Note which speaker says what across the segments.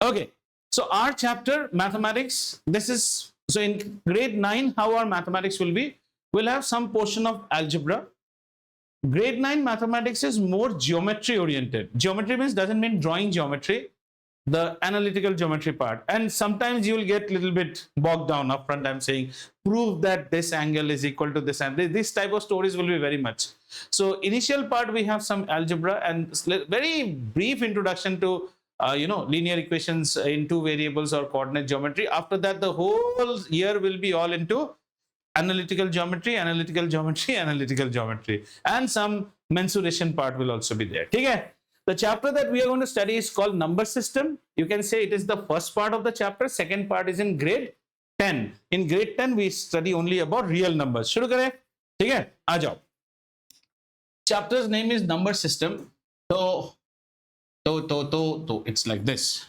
Speaker 1: Okay, so our chapter mathematics, this is, so in grade 9 how our mathematics will be, we'll have some portion of algebra. Grade 9 mathematics is more geometry oriented. Geometry means doesn't mean drawing geometry, the analytical geometry part. And sometimes you will get a little bit bogged down up front. I'm saying prove that this angle is equal to this angle. This type of stories will be very much. So initial part we have some algebra and very brief introduction to linear equations in two variables or coordinate geometry. After that the whole year will be all into analytical geometry, analytical geometry, analytical geometry, and some mensuration part will also be there. Okay? The chapter that we are going to study is called number system. You can say it is the first part of the chapter. Second part is in grade 10. In grade 10 we study only about real numbers. शुरू करें? ठीक है? आ जाओ. Chapter's name is number system. So it's like this.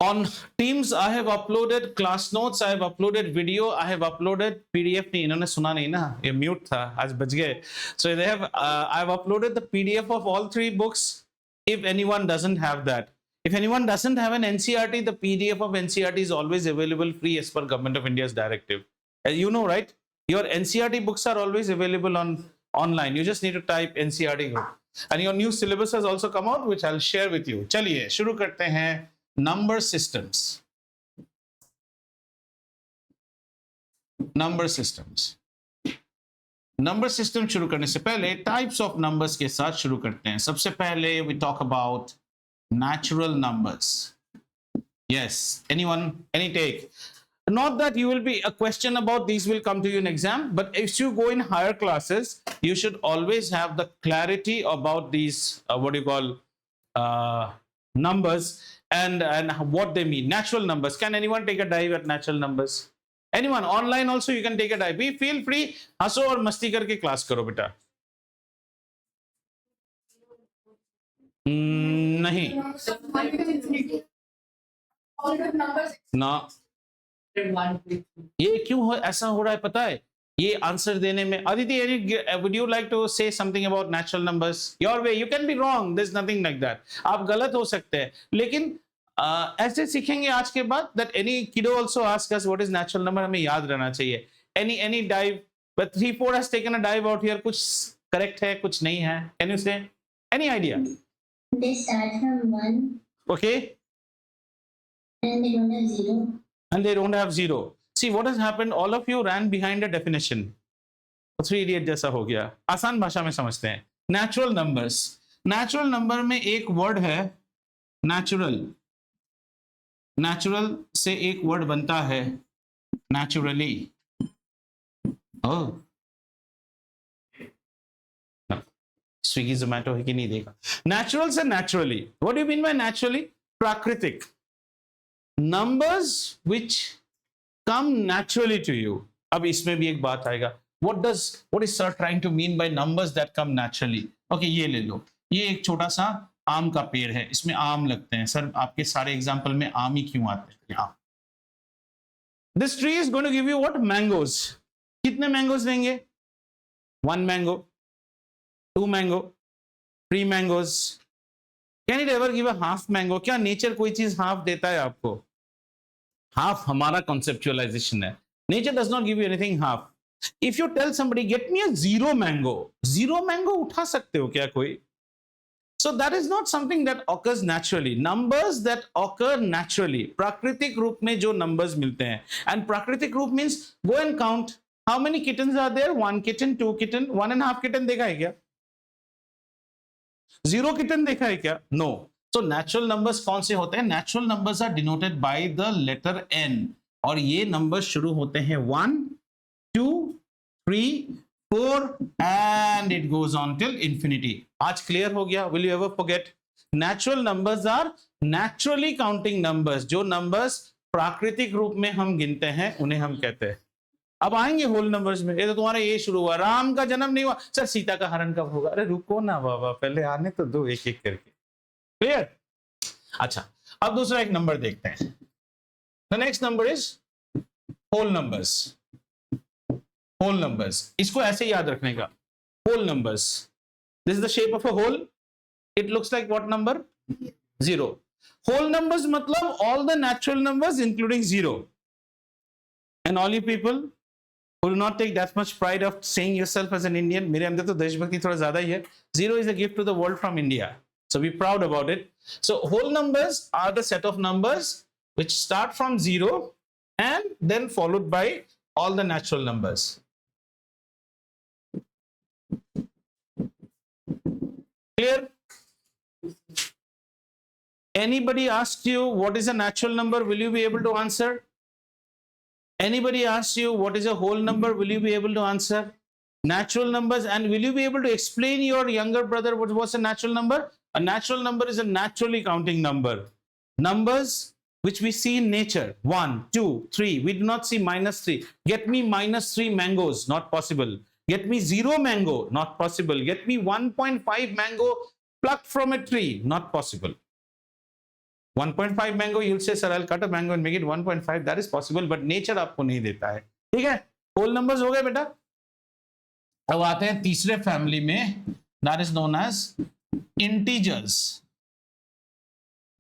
Speaker 1: On Teams, I have uploaded class notes, I have uploaded video, I have uploaded PDF. नहीं इन्होंने सुना नहीं ना, ये mute था, आज बच गए. So they have, I have uploaded the PDF of all 3 books. If anyone doesn't have that, if anyone doesn't have an NCERT, the PDF of NCERT is always available free as per Government of India's directive. You know, right? Your NCERT books are always available online. You just need to type NCERT group. And your new syllabus has also come out, which I'll share with you. चलिए शुरू करते हैं. Number systems. Number systems. Number system शुरू करने से पहले types of numbers के साथ शुरू करते हैं. सबसे पहले we talk about natural numbers. Yes, anyone, any take? Not that you will be a question about these will come to you in exam, but if you go in higher classes, you should always have the clarity about these what do you call numbers. And what they mean. Natural numbers. Can anyone take a dive at natural numbers? Anyone? Online also you can take a dive. Be feel free. हंसो और मस्ती करके class करो बेटा. नहीं. ना. ये क्यों ऐसा हो रहा है पता है? ये आंसर देने में. Aditi, would you like to say something about natural numbers? Your way. You can be wrong. There's nothing like that. आप गलत हो सकते हैं. लेकिन ऐसे सीखेंगे आज के बाद that any kiddo also ask us what is natural number. हमें याद रहना चाहिए. Any dive. But 3-4 has taken a dive out here. कुछ correct है, कुछ नहीं है. Can you say? Any idea?
Speaker 2: They start from 1.
Speaker 1: Okay.
Speaker 2: And they don't have 0.
Speaker 1: And they don't have 0. See what has happened, all of you ran behind a definition. 3 idiot जैसा हो गया. आसान भाषा में समझते हैं. Natural numbers. Natural number में एक word है natural. Natural से एक word बनता है naturally. Oh. No. Swiggy Zomato है कि नहीं देखा. Natural से naturally. What do you mean by naturally? प्राकृतिक. Numbers which come naturally to you. अब इसमें भी एक बात आएगा. What is sir trying to mean by numbers that come naturally? Okay, ये ले लो. ये एक छोटा सा आम का पेड़ है. इसमें आम लगते हैं. सर आपके सारे एग्जाम्पल में आम ही क्यों आते हैं? आम. This tree is going to give you what? Mangoes. कितने mangoes देंगे? 1 mango, 2 mango, 3 mangoes. Can it ever give a half mango? क्या नेचर कोई चीज हाफ देता है आपको? हाफ हमारा conceptualization है. Nature does not give you anything half. If you tell somebody get me a 0 mango उठा सकते हो क्या कोई? So that is not something that occurs naturally. Numbers that occur naturally. प्राकृतिक रूप में जो numbers मिलते हैं. And प्राकृतिक रूप means go and count. How many kittens are there? 1 kitten, 2 kitten, 1.5 kitten देखा है क्या? 0 kitten देखा है क्या? No. So natural numbers कौन से होते हैं? Natural numbers are denoted by the letter n. और ये numbers शुरू होते हैं 1, 2, 3, 4 and it goes on till infinity. आज clear हो गया? Will you ever forget? Natural numbers are naturally counting numbers. जो numbers प्राकृतिक रूप में हम गिनते हैं उन्हें हम कहते हैं. अब आएंगे होल नंबर्स में. ये तो तुम्हारा ये शुरू हुआ, राम का जन्म नहीं हुआ. सर सीता का हरण कब होगा? अरे रुको ना बाबा, पहले आने तो दो एक एक करके. क्लियर? अच्छा, अब दूसरा एक नंबर देखते हैं. The next number is whole numbers. Whole numbers इसको ऐसे याद रखने का. Whole numbers, this is the shape of a hole. it looks like what number? 0. Whole numbers matlab all the natural numbers including 0. And all you people who do not take that much pride of saying yourself as an Indian, मेरे अंदर तो देशभक्ति थोड़ा ज़्यादा ही है. 0 is a gift to the world from India. So be proud about it. So whole numbers are the set of numbers which start from 0 and then followed by all the natural numbers. Clear? Anybody asks you what is a natural number, will you be able to answer? Anybody asks you what is a whole number, will you be able to answer? Natural numbers, and will you be able to explain your younger brother what was a natural number? A natural number is a naturally counting number. Numbers which we see in nature, 1, 2, 3. We do not see -3. Get me -3 mangoes, not possible. Get me 0 mango, not possible. Get me 1.5 mango plucked from a tree, not possible. 1.5 mango, you'll say, sir, I'll cut a mango and make it 1.5. That is possible, but nature आपको नहीं देता है. ठीक है? Whole numbers हो गए बेटा. अब आते हैं तीसरे फैमिली में, that is known as integers.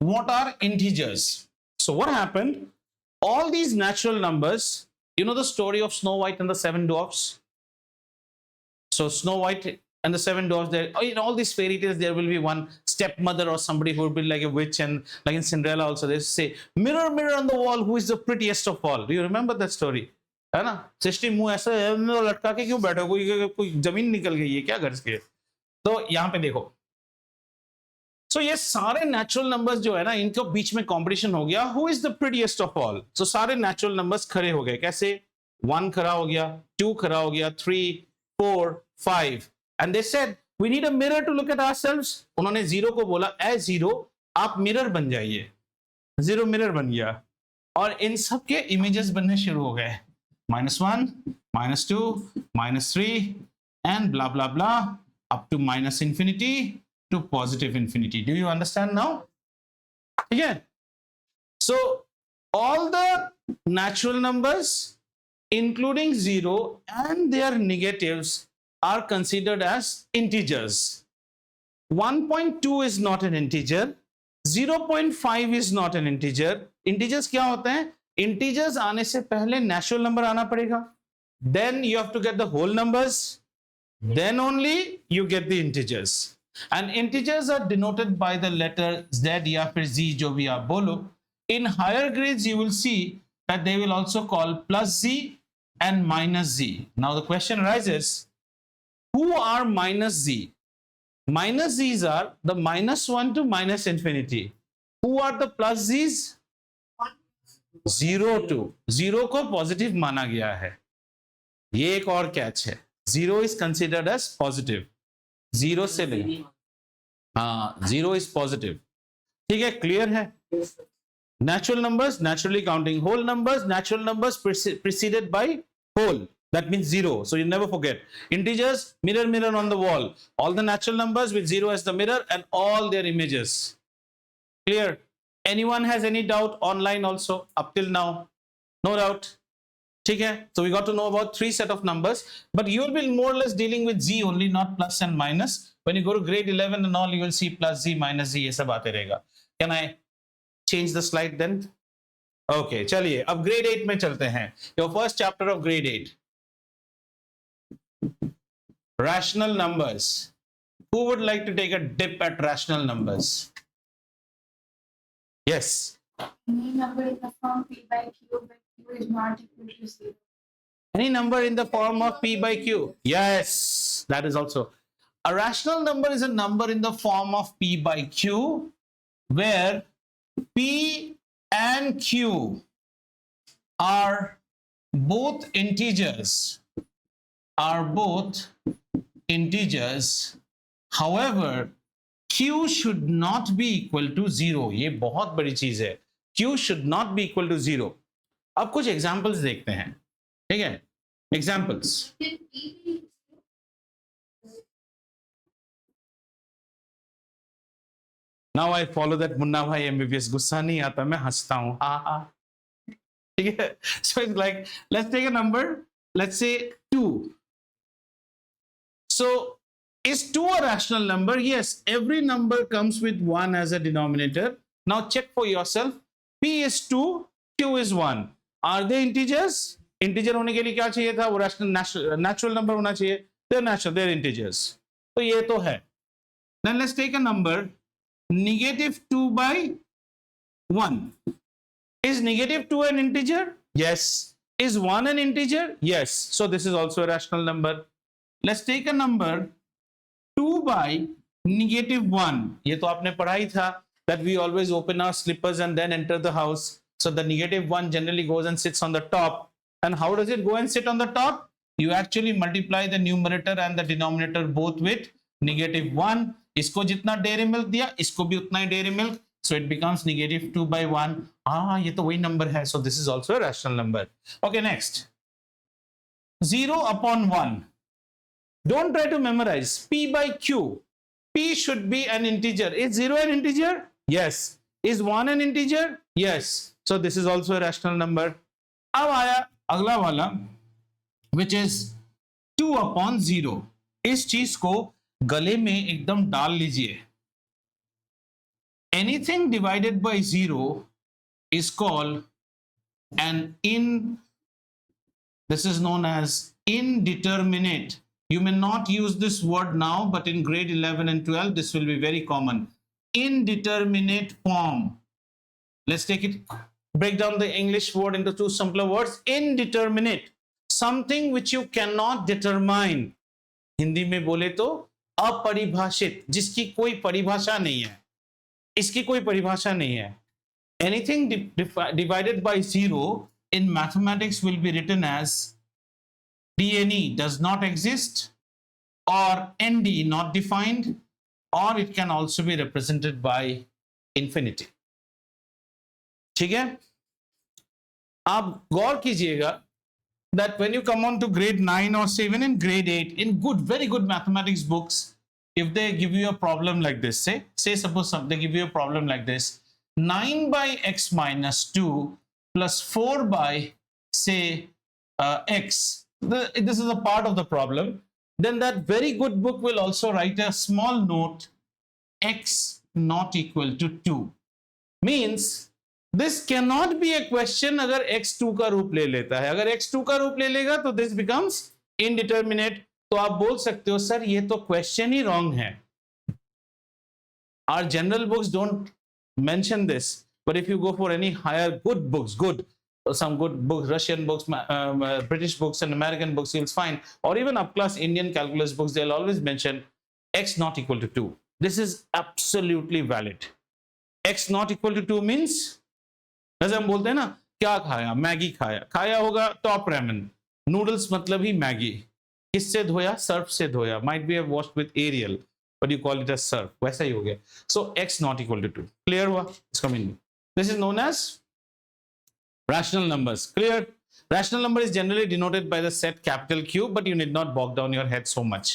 Speaker 1: What are integers? So what happened? All these natural numbers, you know the story of Snow White and the 7 dwarfs? So Snow White and the 7 dwarfs, there in all these fairy tales there will be one stepmother or somebody who will be like a witch, and like in Cinderella also they say, mirror mirror on the wall, who is the prettiest of all. Do you remember that story? है ना? सृष्टि मुंह ऐसा लटका के क्यों बैठो, कोई जमीन निकल गई है क्या घर से? तो यहाँ पे देखो, सो ये सारे नेचुरल नंबर्स जो है ना, इनके बीच में कंपटीशन हो गया, who is the prettiest of all. So सारे नेचुरल नंबर्स खड़े हो गए. कैसे? 1 खड़ा हो गया, 2 खड़ा हो गया, 3, 4, 5. And they said we need a mirror to look at ourselves. उन्होंने 0 को बोला, ए 0 आप मिरर बन जाइए. 0 मिरर बन गया और इन सब के इमेजेस बनने शुरू हो गए. -1, -2, -3 and blah blah blah up to -infinity to positive infinity. Do you understand now? Again, so all the natural numbers including 0 and their negatives are considered as integers. 1.2 is not an integer. 0.5 is not an integer. Integers क्या होते हैं? Integers आने से पहले natural number आना पड़ेगा. Then you have to get the whole numbers. Then only you get the integers. And integers are denoted by the letter Z या फिर Z जो भी आप बोलो. In higher grades you will see that they will also call plus Z and minus Z. Now the question arises, who are minus Z? Minus Z's are the -1 to -infinity. Who are the plus Z's? 0 to 0 को positive माना गया है. ये एक और catch है. 0 is considered as positive. 0 से नहीं. हाँ, 0 is positive. ठीक है, क्लियर है? Natural numbers, naturally counting. Whole numbers, natural numbers preceded by whole. That means 0. So you never forget. Integers, mirror mirror on the wall. All the natural numbers with 0 as the mirror and all their images. Clear? Anyone has any doubt online also up till now? No doubt. Okay, so we got to know about 3 set of numbers, but you will be more or less dealing with Z only, not plus and minus. When you go to grade 11 and all, you will see plus Z, minus Z, ये सब आते रहेगा. Can I change the slide then? Okay, चलिए अब grade 8 में चलते हैं. Your first chapter of grade 8. Rational numbers. Who would like to take a dip at rational numbers? Yes.
Speaker 3: Any number in the form P by Q, but Q is not equal to 0.
Speaker 1: Any number in the form of P by Q. Yes, that is also. A rational number is a number in the form of P by Q, where P and Q are both integers. However, Q should not be equal to 0. ये बहुत बड़ी चीज है. Q should not be equal to 0. अब कुछ examples देखते हैं. ठीक है, examples. Now I follow that Munna भाई MBBS. गुस्सा नहीं आता, मैं हंसता हूं. हा. ठीक है. So it's like, let's take a number. Let's say 2. So Is 2 a rational number? Yes, every number comes with 1 as a denominator. Now check for yourself. P is 2, Q is 1. Are they integers? Integer होने के लिए क्या चाहिए था? वो natural number होना चाहिए. They're natural, they're integers. तो ये तो है. Then let's take a number. Negative 2 by 1. Is negative 2 an integer? Yes. Is 1 an integer? Yes. So this is also a rational number. Let's take a number 2 by negative 1. ये तो आपने पढ़ा ही था that we always open our slippers and then enter the house. So the negative 1 generally goes and sits on the top. And how does it go and sit on the top? You actually multiply the numerator and the denominator both with negative 1. इसको जितना dairy milk दिया, इसको भी उतना ही dairy milk. So it becomes negative 2 by 1. ये तो वही number है. So this is also a rational number. Okay, next. 0 upon 1. Don't try to memorize. P by Q. P should be an integer. Is 0 an integer? Yes. Is 1 an integer? Yes. So this is also a rational number. अब आया अगला वाला, which is 2 upon 0. इस चीज को गले में एकदम डाल लीजिए. Anything divided by 0 is called this is known as indeterminate. You may not use this word now, but in grade 11 and 12, this will be very common. Indeterminate form. Let's break down the English word into two simpler words. Indeterminate. Something which you cannot determine. Hindi में बोले तो अपरिभाषित, जिसकी कोई परिभाषा नहीं है. इसकी कोई परिभाषा नहीं है. Anything divided by 0 in mathematics will be written as DNE does not exist, or ND not defined, or it can also be represented by infinity. ठीक है? आप गौर कीजिएगा that when you come on to grade 9 or 7 and grade 8 in very good mathematics books, if they give you a problem like this, say suppose they give you a problem like this, 9 by x minus 2 plus 4 by say x. This is a part of the problem. Then that very good book will also write a small note, x not equal to 2. Means this cannot be a question अगर x 2 का रूप ले लेता है. अगर x 2 का रूप ले लेगा तो this becomes indeterminate. तो आप बोल सकते हो सर ये तो क्वेश्चन ही रॉन्ग है. Our general books don't mention this, but if you go for any higher good books, some good books, Russian books, British books and American books, you'll find, or even up-class Indian calculus books, they'll always mention x not equal to 2. This is absolutely valid. X not equal to 2 means, जैसे हम बोलते हैं ना, क्या खाया? Maggi खाया. खाया होगा टॉप रेमन. नूडल्स मतलब ही मैगी. किससे धोया? सर्फ से धोया. Might be washed with Ariel, but you call it as surf. वैसा ही हो गया. So x not equal to 2. Clear हुआ? इसका meaning. This is known as rational numbers. Clear? Rational number is generally denoted by the set capital Q, but you need not bog down your head so much.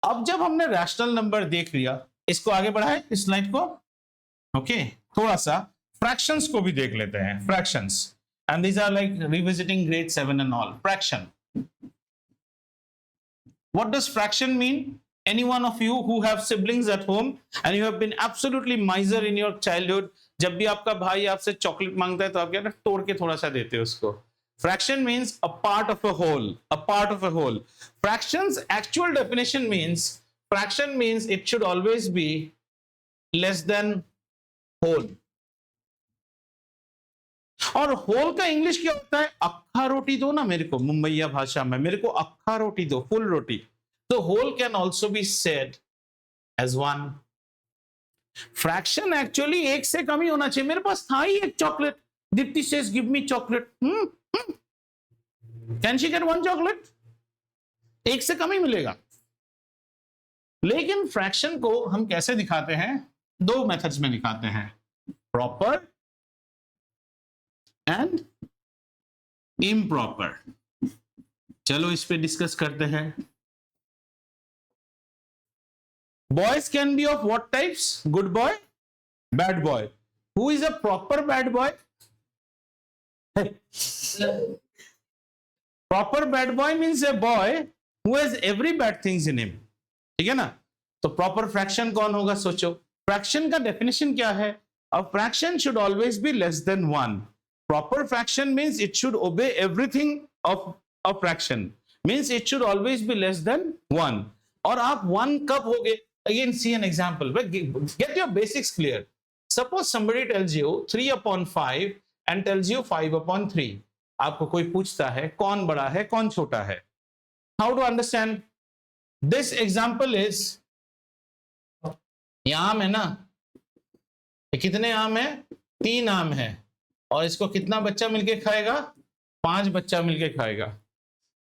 Speaker 1: अब जब हमने rational number देख लिया, इसको आगे बढ़ाए इस स्लाइड को. Okay, थोड़ा सा fractions को भी देख लेते हैं. Fractions, and these are like revisiting grade 7 and all. Fraction. What does fraction mean? Any one of you who have siblings at home and you have been absolutely miser in your childhood, जब भी आपका भाई आपसे chocolate मांगता है तो आप क्या करते? तोड़ के थोड़ा सा देते हो उसको. Fraction means a part of a whole. A part of a whole. Fractions actual definition means, fraction means it should always be less than whole. और whole का इंग्लिश क्या होता है? अक्खा रोटी दो ना मेरे को, मुंबईया भाषा में मेरे को अक्खा रोटी दो, full roti. So whole can also be said as one. Fraction actually एक से कम ही होना चाहिए. मेरे पास था ही एक chocolate. Deepti says give me chocolate. Can she get one chocolate? एक से कम ही मिलेगा. लेकिन फ्रैक्शन को हम कैसे दिखाते हैं? दो मेथड्स में दिखाते हैं. Proper and improper. चलो इस पे डिस्कस करते हैं. Boys can be of what types? Good boy, bad boy. Who is a proper bad boy? Proper bad boy means a boy who has every bad things in him. ठीक है ना? तो proper fraction कौन होगा सोचो। Fraction का definition क्या है? A fraction should always be less than 1. Proper fraction means it should obey everything of a fraction, means it should always be less than 1. और आप 1 कब होगे? Again see an example, get your basics clear. Suppose somebody tells you 3/5 and tells you 5/3. आपको कोई पूछता है कौन बड़ा है कौन छोटा है. How to understand? This example is, ये आम है ना, ये कितने आम है? 3 आम है, और इसको कितना बच्चा मिलके खाएगा? 5 बच्चा मिलके खाएगा.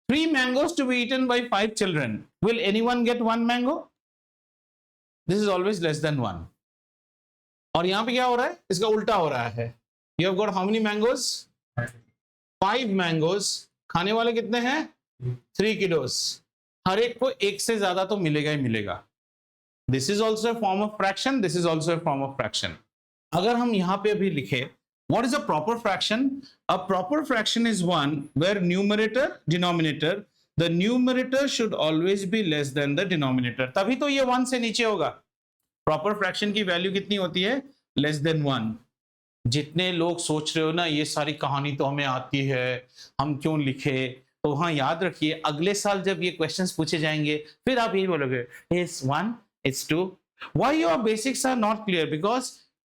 Speaker 1: 3 mangoes to be eaten by 5 children. Will anyone get 1 mango? This is always less than 1. और यहां पे क्या हो रहा है? इसका उल्टा हो रहा है. You have got how many mangoes? 5 mangoes. खाने वाले कितने हैं? 3 kiddos. हर एक को एक से ज्यादा तो मिलेगा ही मिलेगा. This is also a form of fraction. This is also a form of fraction. अगर हम यहाँ पे अभी लिखे, what is a proper fraction? A proper fraction is one where numerator, denominator, the numerator should always be less than the denominator. तभी तो ये 1 से नीचे होगा. प्रॉपर फ्रैक्शन की वैल्यू कितनी होती है? Less than 1. जितने लोग सोच रहे हो ना ये सारी कहानी तो हमें आती है, हम क्यों लिखे, तो हाँ याद रखिए अगले साल जब ये क्वेश्चंस पूछे जाएंगे फिर आप यही बोलोगे it's 1, it's 2. Why your basics are not clear? Because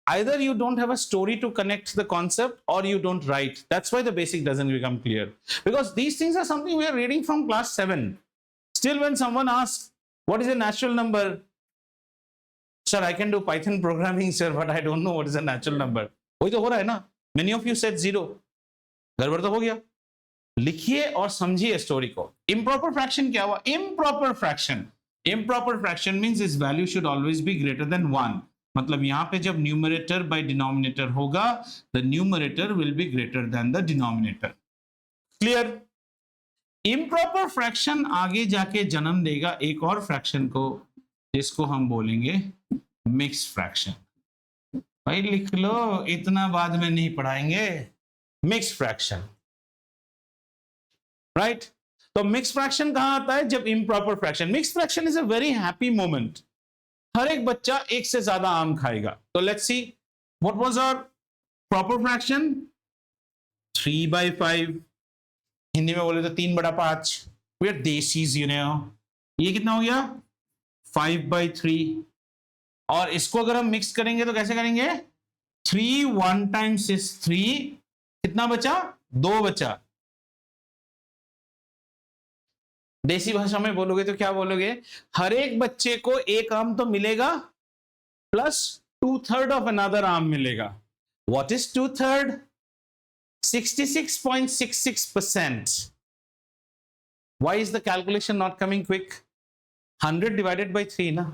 Speaker 1: either you don't have a story to connect the concept or you don't write. That's why the basic doesn't become clear, because these things are something we are reading from class 7. Still when someone asks what is a natural number, sir I can do Python programming sir, but I don't know what is a natural number. वही तो हो रहा है ना. Many of you said 0. गड़बड़ तो हो गया. लिखिए और समझिए स्टोरी को. Improper fraction क्या हुआ? Improper fraction means its value should always be greater than 1. मतलब यहां पे जब न्यूमरेटर बाय डिनोमिनेटर होगा, the numerator will be greater than the denominator. Clear? Improper fraction आगे जाके जन्म देगा एक और फ्रैक्शन को, जिसको हम बोलेंगे मिक्स फ्रैक्शन. भाई लिख लो, इतना बाद में नहीं पढ़ाएंगे. Mix fraction, right? तो मिक्स फ्रैक्शन कहां आता है? जब improper fraction. Mix fraction is a very happy moment. हर एक बच्चा एक से ज्यादा आम खाएगा. तो let's see what was our proper fraction. 3/5. Hindi में बोले तो 3/5. We are desis, you know. ये कितना हो गया? 5/3. और इसको अगर हम मिक्स करेंगे तो कैसे करेंगे? 3 1 times is 3. कितना बचा? 2 बचा. देसी भाषा में बोलोगे तो क्या बोलोगे? हर एक बच्चे को एक आम तो मिलेगा प्लस 2/3 ऑफ अनदर आम मिलेगा. What is 2/3? 66.66%. Why is the calculation not coming quick? 100 divided by 3 ना.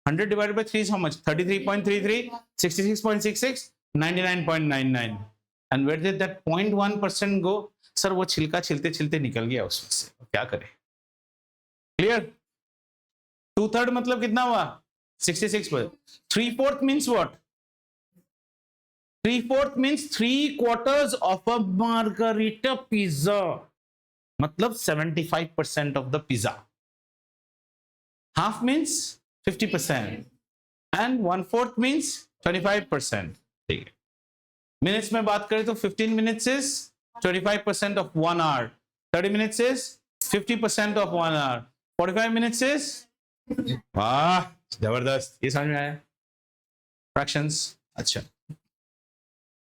Speaker 1: 100 divided by 3 is how much? 33.33. 66.66. 99.99. and where did that 0.1% go? Sir वो छिलका छिलते छिलते निकल गया उसमें से, क्या करें? क्लियर? 2/3 मतलब कितना हुआ? 66%. 3/4 means what? 3/4 means 3/4 of a margarita pizza. मतलब 75% of the pizza. Half means 50%. And 1/4 means 25%. ठीक है. मिनट्स में बात करें तो 15 minutes is 25% of 1 hour. 30 minutes is 50% of 1 hour. 45 minutes is, वाह जबरदस्त. ये समझ में आया? फ्रैक्शंस. अच्छा,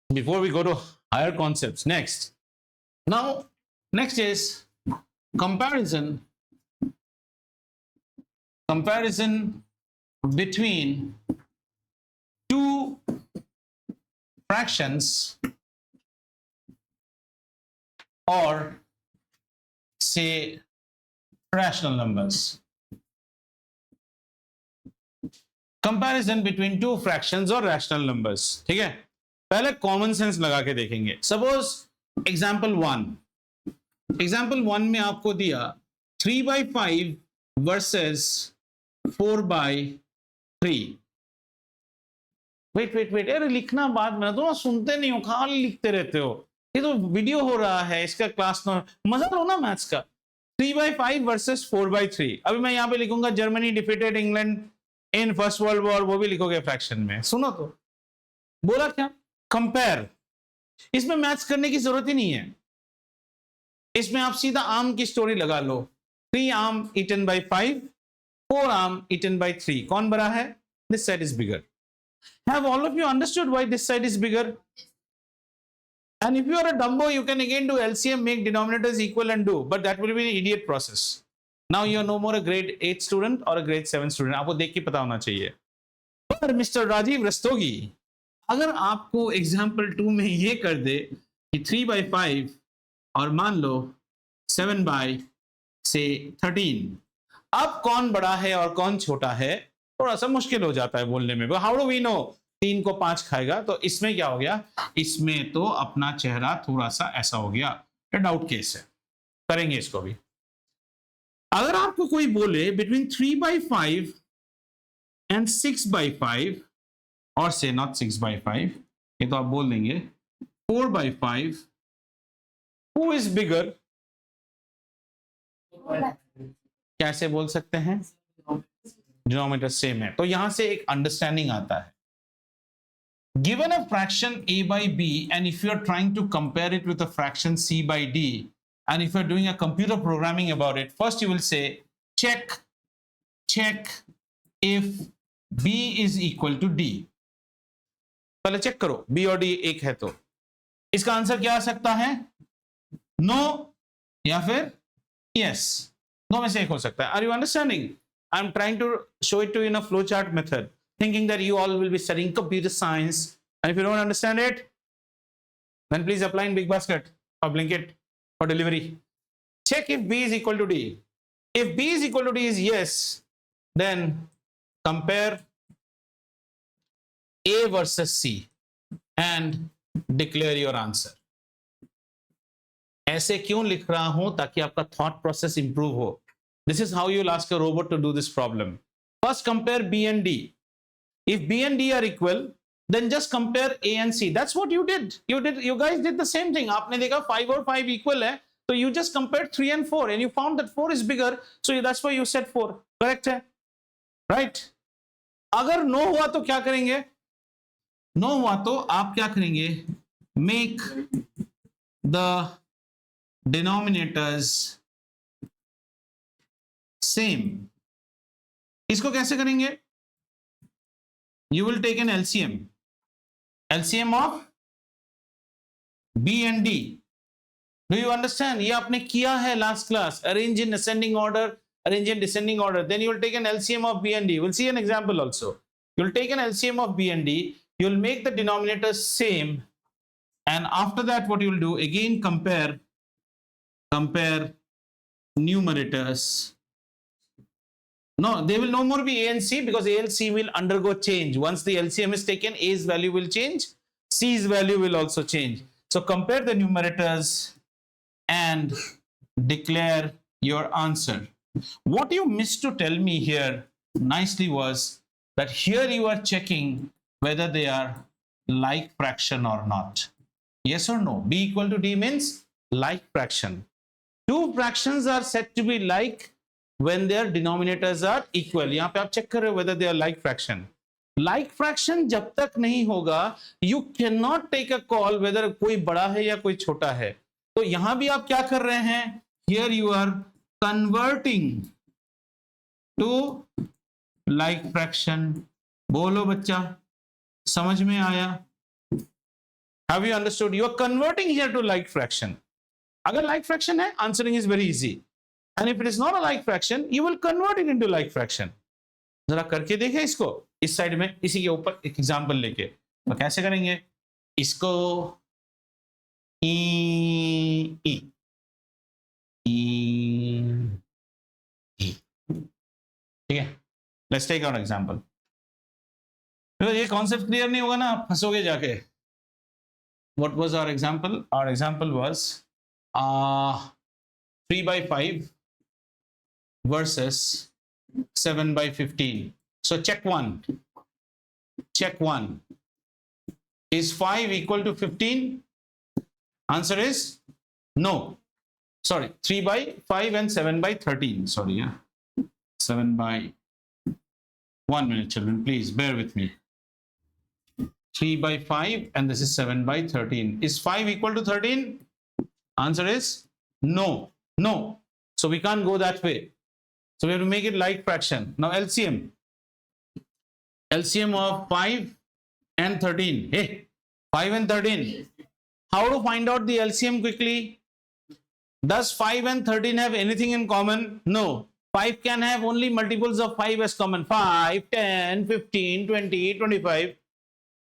Speaker 1: before we go to higher concepts, next is comparison between two fractions or say rational numbers. Comparison between two fractions or rational numbers. ठीक है, पहले कॉमन सेंस लगा के देखेंगे. सपोज एग्जाम्पल 1 में आपको दिया 3/5 वर्सेस 4/3. वेट, अरे लिखना बाद में, तो सुनते नहीं हो, खाली लिखते रहते हो. ये तो वीडियो हो रहा है, इसका क्लास ना, मजा लो ना मैथ्स का. 3/5 वर्सेस 4/3। अभी मैं यहाँ पे लिखूंगा Germany defeated England in first world war, वो भी लिखोगे फ्रैक्शन में। सुनो तो, बोला क्या, कंपेयर। इसमें मैथ्स करने की जरूरत ही नहीं है, इसमें आप सीधा आम की स्टोरी लगा लो। 3 आम ईटन बाय 5, 4 आम ईटन बाय 3, कौन बड़ा है? This side is bigger. Have all of you understood why this side is bigger? And if you are a dumbo, you can again do LCM, make denominators equal and do, but that will be an idiot process. Now you are no more a grade 8 student or a grade 7 student. आपको देख के पता होना चाहिए। पर mister Rajiv Rastogi, अगर आपको example 2 में ये कर दे कि 3/5 और मान लो 7/13, अब कौन बड़ा है और कौन छोटा है थोड़ा सा मुश्किल हो जाता है बोलने में। हाउ डू वी नो 3 को 5 खाएगा? तो इसमें क्या हो गया, इसमें तो अपना चेहरा थोड़ा सा ऐसा हो गया, डाउट केस है, करेंगे इसको भी। अगर आपको कोई बोले बिटवीन 3/5 एंड 6/5, और से नॉट 6/5, ये तो आप बोल देंगे 4/5, हु इज बिगर? कैसे बोल सकते हैं? डिनोमिनेटर सेम है, तो यहां से एक अंडरस्टैंडिंग आता है। Given a fraction a by b, and if you are trying to compare it with a fraction c by d, and if you are doing a computer programming about it, first you will say check if b is equal to d. पहले check करो b और d एक है तो। इसका answer क्या आ सकता है? नो या फिर यस, दो में से एक हो सकता है। Are you understanding? I am trying to show it to in a flow chart method, thinking that you all will be studying computer science, and if you don't understand it, then please apply in Big Basket or Blinkit for delivery. Check if b is equal to d. If b is equal to d is yes, then compare a versus c and declare your answer. ऐसे क्यों लिख रहा हूं? ताकि आपका thought process improve हो। This is how you'll ask a robot to do this problem. First compare b and d. If b and d are equal, then just compare a and c. That's what you did. You guys did the same thing. आपने देखा 5 और 5 equal है, तो you just compared 3 and 4, and you found that 4 is bigger, so that's why you said 4. Correct है? Right? अगर no हुआ तो क्या करेंगे? No हुआ तो आप क्या करेंगे? Make the denominators same. इसको कैसे करेंगे? You will take an LCM of B and D. Do you understand? ये आपने किया है last class. Arrange in ascending order, arrange in descending order. Then you will take an LCM of B and D. We'll see an example also. You will take an LCM of B and D. You will make the denominators same, and after that, what you will do again? Compare numerators. No, they will no more be a and c, because a and c will undergo change. Once the LCM is taken, a's value will change, c's value will also change. So compare the numerators and declare your answer. What you missed to tell me here nicely was that here you are checking whether they are like fraction or not. Yes or no? B equal to D means like fraction. Two fractions are said to be like when their denominators are equal. यहाँ पे आप check कर रहे हो whether they are like fraction. Like fraction जब तक नहीं होगा, you cannot take a call whether कोई बड़ा है या कोई छोटा है। तो यहां भी आप क्या कर रहे हैं? Here you are converting to like fraction. बोलो बच्चा, समझ में आया? Have you understood? You are converting here to like fraction. अगर like fraction है, answering is very easy. And if it is not a like fraction, you will convert it into like fraction. जरा करके देखें इसको, इस side में, इसी के ऊपर एक एग्जांपल लेके। तो कैसे करेंगे इसको? ठीक है, लेट्स टेक आवर एग्जांपल। तो ये कॉन्सेप्ट क्लियर नहीं होगा ना, आप फंसोगे जाके। What was our example? Our example was 3/5 versus 7/15. So check one. Is 5 equal to 15? Answer is no. sorry, 3 by 5 and 7 by 13. Sorry, yeah. 7 by 1 minute, children, please bear with me. 3 by 5 and this is 7 by 13. Is 5 equal to 13? Answer is no. No. So we can't go that way. So we have to make it like fraction. Now LCM. LCM of 5 and 13. Hey, 5 and 13. How to find out the LCM quickly? Does 5 and 13 have anything in common? No. 5 can have only multiples of 5 as common. 5, 10, 15, 20, 25.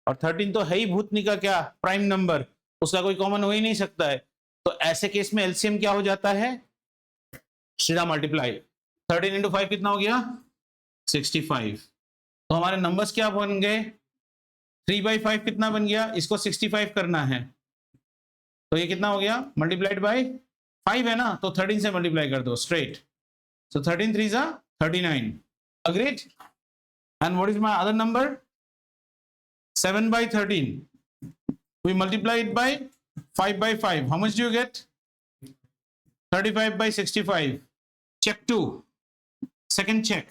Speaker 1: और 13 तो है ही भूतनी का क्या prime number, उसका कोई common हो ही नहीं सकता है. तो ऐसे केस में एलसीएम क्या हो जाता है? सीधा मल्टीप्लाई. 13 इंटू 5 कितना हो गया? 65. तो हमारे नंबर्स क्या बन गए? 3 by 5 कितना बन गया? इसको 65 करना है तो ये कितना हो गया? मल्टीप्लाइड बाय 5 है ना, तो 13 से मल्टीप्लाई कर दो straight. So 13 3s are 39. Agreed? And what is my other number? 7 by 13. We multiply it by 5 by 5. How much do you get? 35 by 65. Check 2. Second check.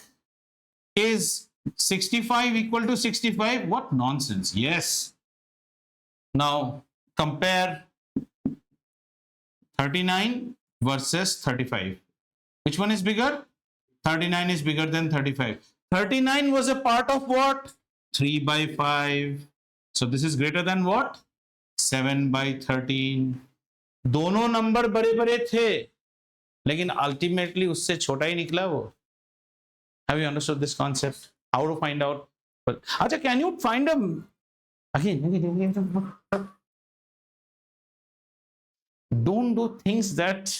Speaker 1: Is 65 equal to 65? What nonsense. Yes. Now compare 39 versus 35. Which one is bigger? 39 is bigger than 35. 39 was a part of what? 3 by 5. So this is greater than what? 7 by 13. दोनों number बड़े बड़े थे लेकिन ultimately उससे छोटा ही निकला वो. Have you understood this concept? How to find out? अच्छा, can you find a again? Don't do things that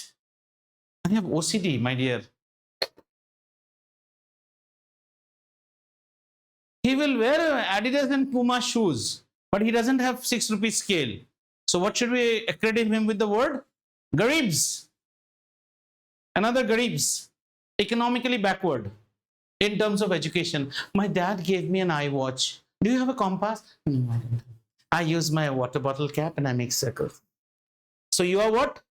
Speaker 1: I have OCD, my dear. He will wear Adidas and Puma shoes, but he doesn't have 6 rupee scale. So what should we accredit him with the word? Garibs. Another Garibs. Economically backward in terms of education. My dad gave me an iWatch. Do you have a compass? No, I don't. I use my water bottle cap and I make circles. So you are what?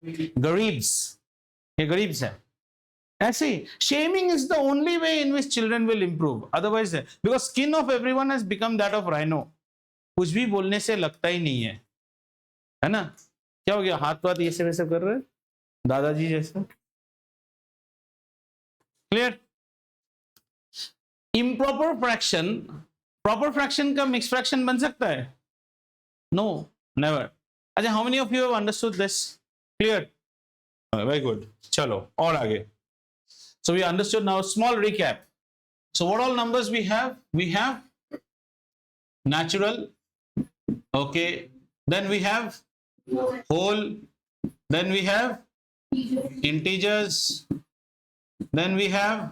Speaker 1: Garibs. ये गरीब्स है. ऐसे shaming is the only way in which children will improve. Otherwise, because skin of everyone has become that of rhino. कुछ भी बोलने से लगता ही नहीं है ना? क्या हो गया? हाथ वाथ ये वैसे कर रहे हैं दादाजी जैसा. Clear? Improper fraction, proper fraction का मिक्स फ्रैक्शन बन सकता है? No, never. अच्छा, how many of you have understood this? Clear? Very good. Chalo, और आगे. So we understood now. Small recap. So what all numbers we have? We have natural. Okay. Then we have whole. Then we have integers. Then we have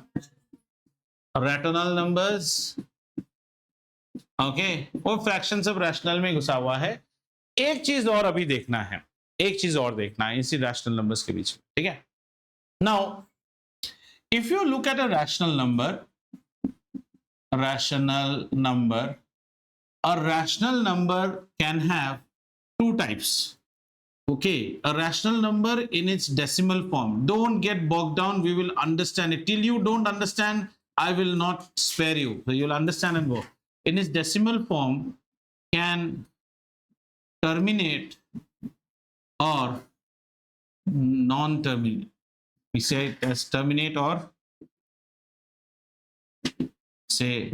Speaker 1: rational numbers. Okay. वो fractions of rational में घुसा हुआ है. एक चीज और अभी देखना है. एक चीज और देखना है इसी रैशनल नंबर्स के बीच में. ठीक है. Now if you look at a rational number, a rational number can have two types. Okay, a rational number in its decimal form. Don't get bogged down. We will understand it. Till you don't understand, I will not spare you. So you'll understand and go. In its decimal form can terminate or non-terminate. We say it as terminate or say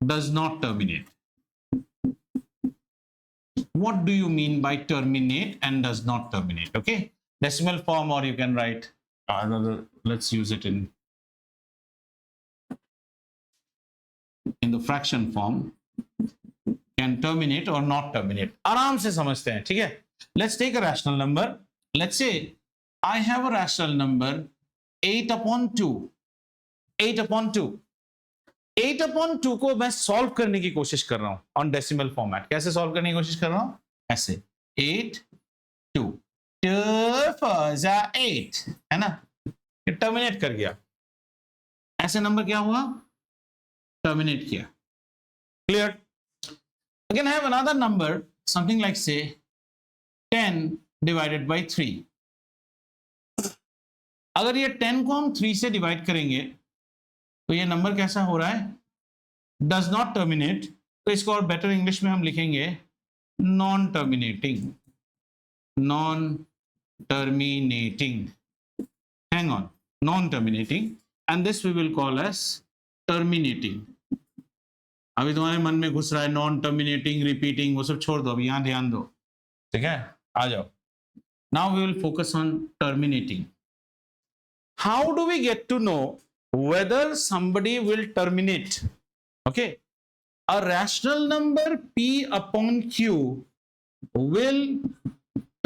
Speaker 1: does not terminate. What do you mean by terminate and does not terminate? Okay, decimal form, or you can write another. Let's use it in the fraction form. Can terminate or not terminate. आराम से समझते हैं. ठीक है. Let's take a rational number. Let's say I have a rational number 8 upon 2. 8 upon 2. 8 upon 2 को मैं solve करने की कोशिश कर रहा हूं ऑन डेसिमल फॉर्मेट. कैसे सॉल्व करने की कोशिश कर रहा हूं? ऐसे 8 2 2 4 8 है ना. ये टर्मिनेट कर गया. ऐसे नंबर क्या हुआ? टर्मिनेट किया. Clear? Again, I have another number, something like say 10 divided by 3. अगर ये 10 को हम 3 से डिवाइड करेंगे तो ये नंबर कैसा हो रहा है, डज नॉट टर्मिनेट, तो इसको और बेटर इंग्लिश में हम लिखेंगे non terminating, non terminating, hang on, non terminating, and this we will call as terminating. अभी तुम्हारे मन में घुस रहा है नॉन टर्मिनेटिंग, रिपीटिंग, वो सब छोड़ दो, अभी यहां ध्यान दो, ठीक है, आ जाओ. Now we will focus on terminating. How do we get to know whether somebody will terminate? Okay, a rational number p upon q will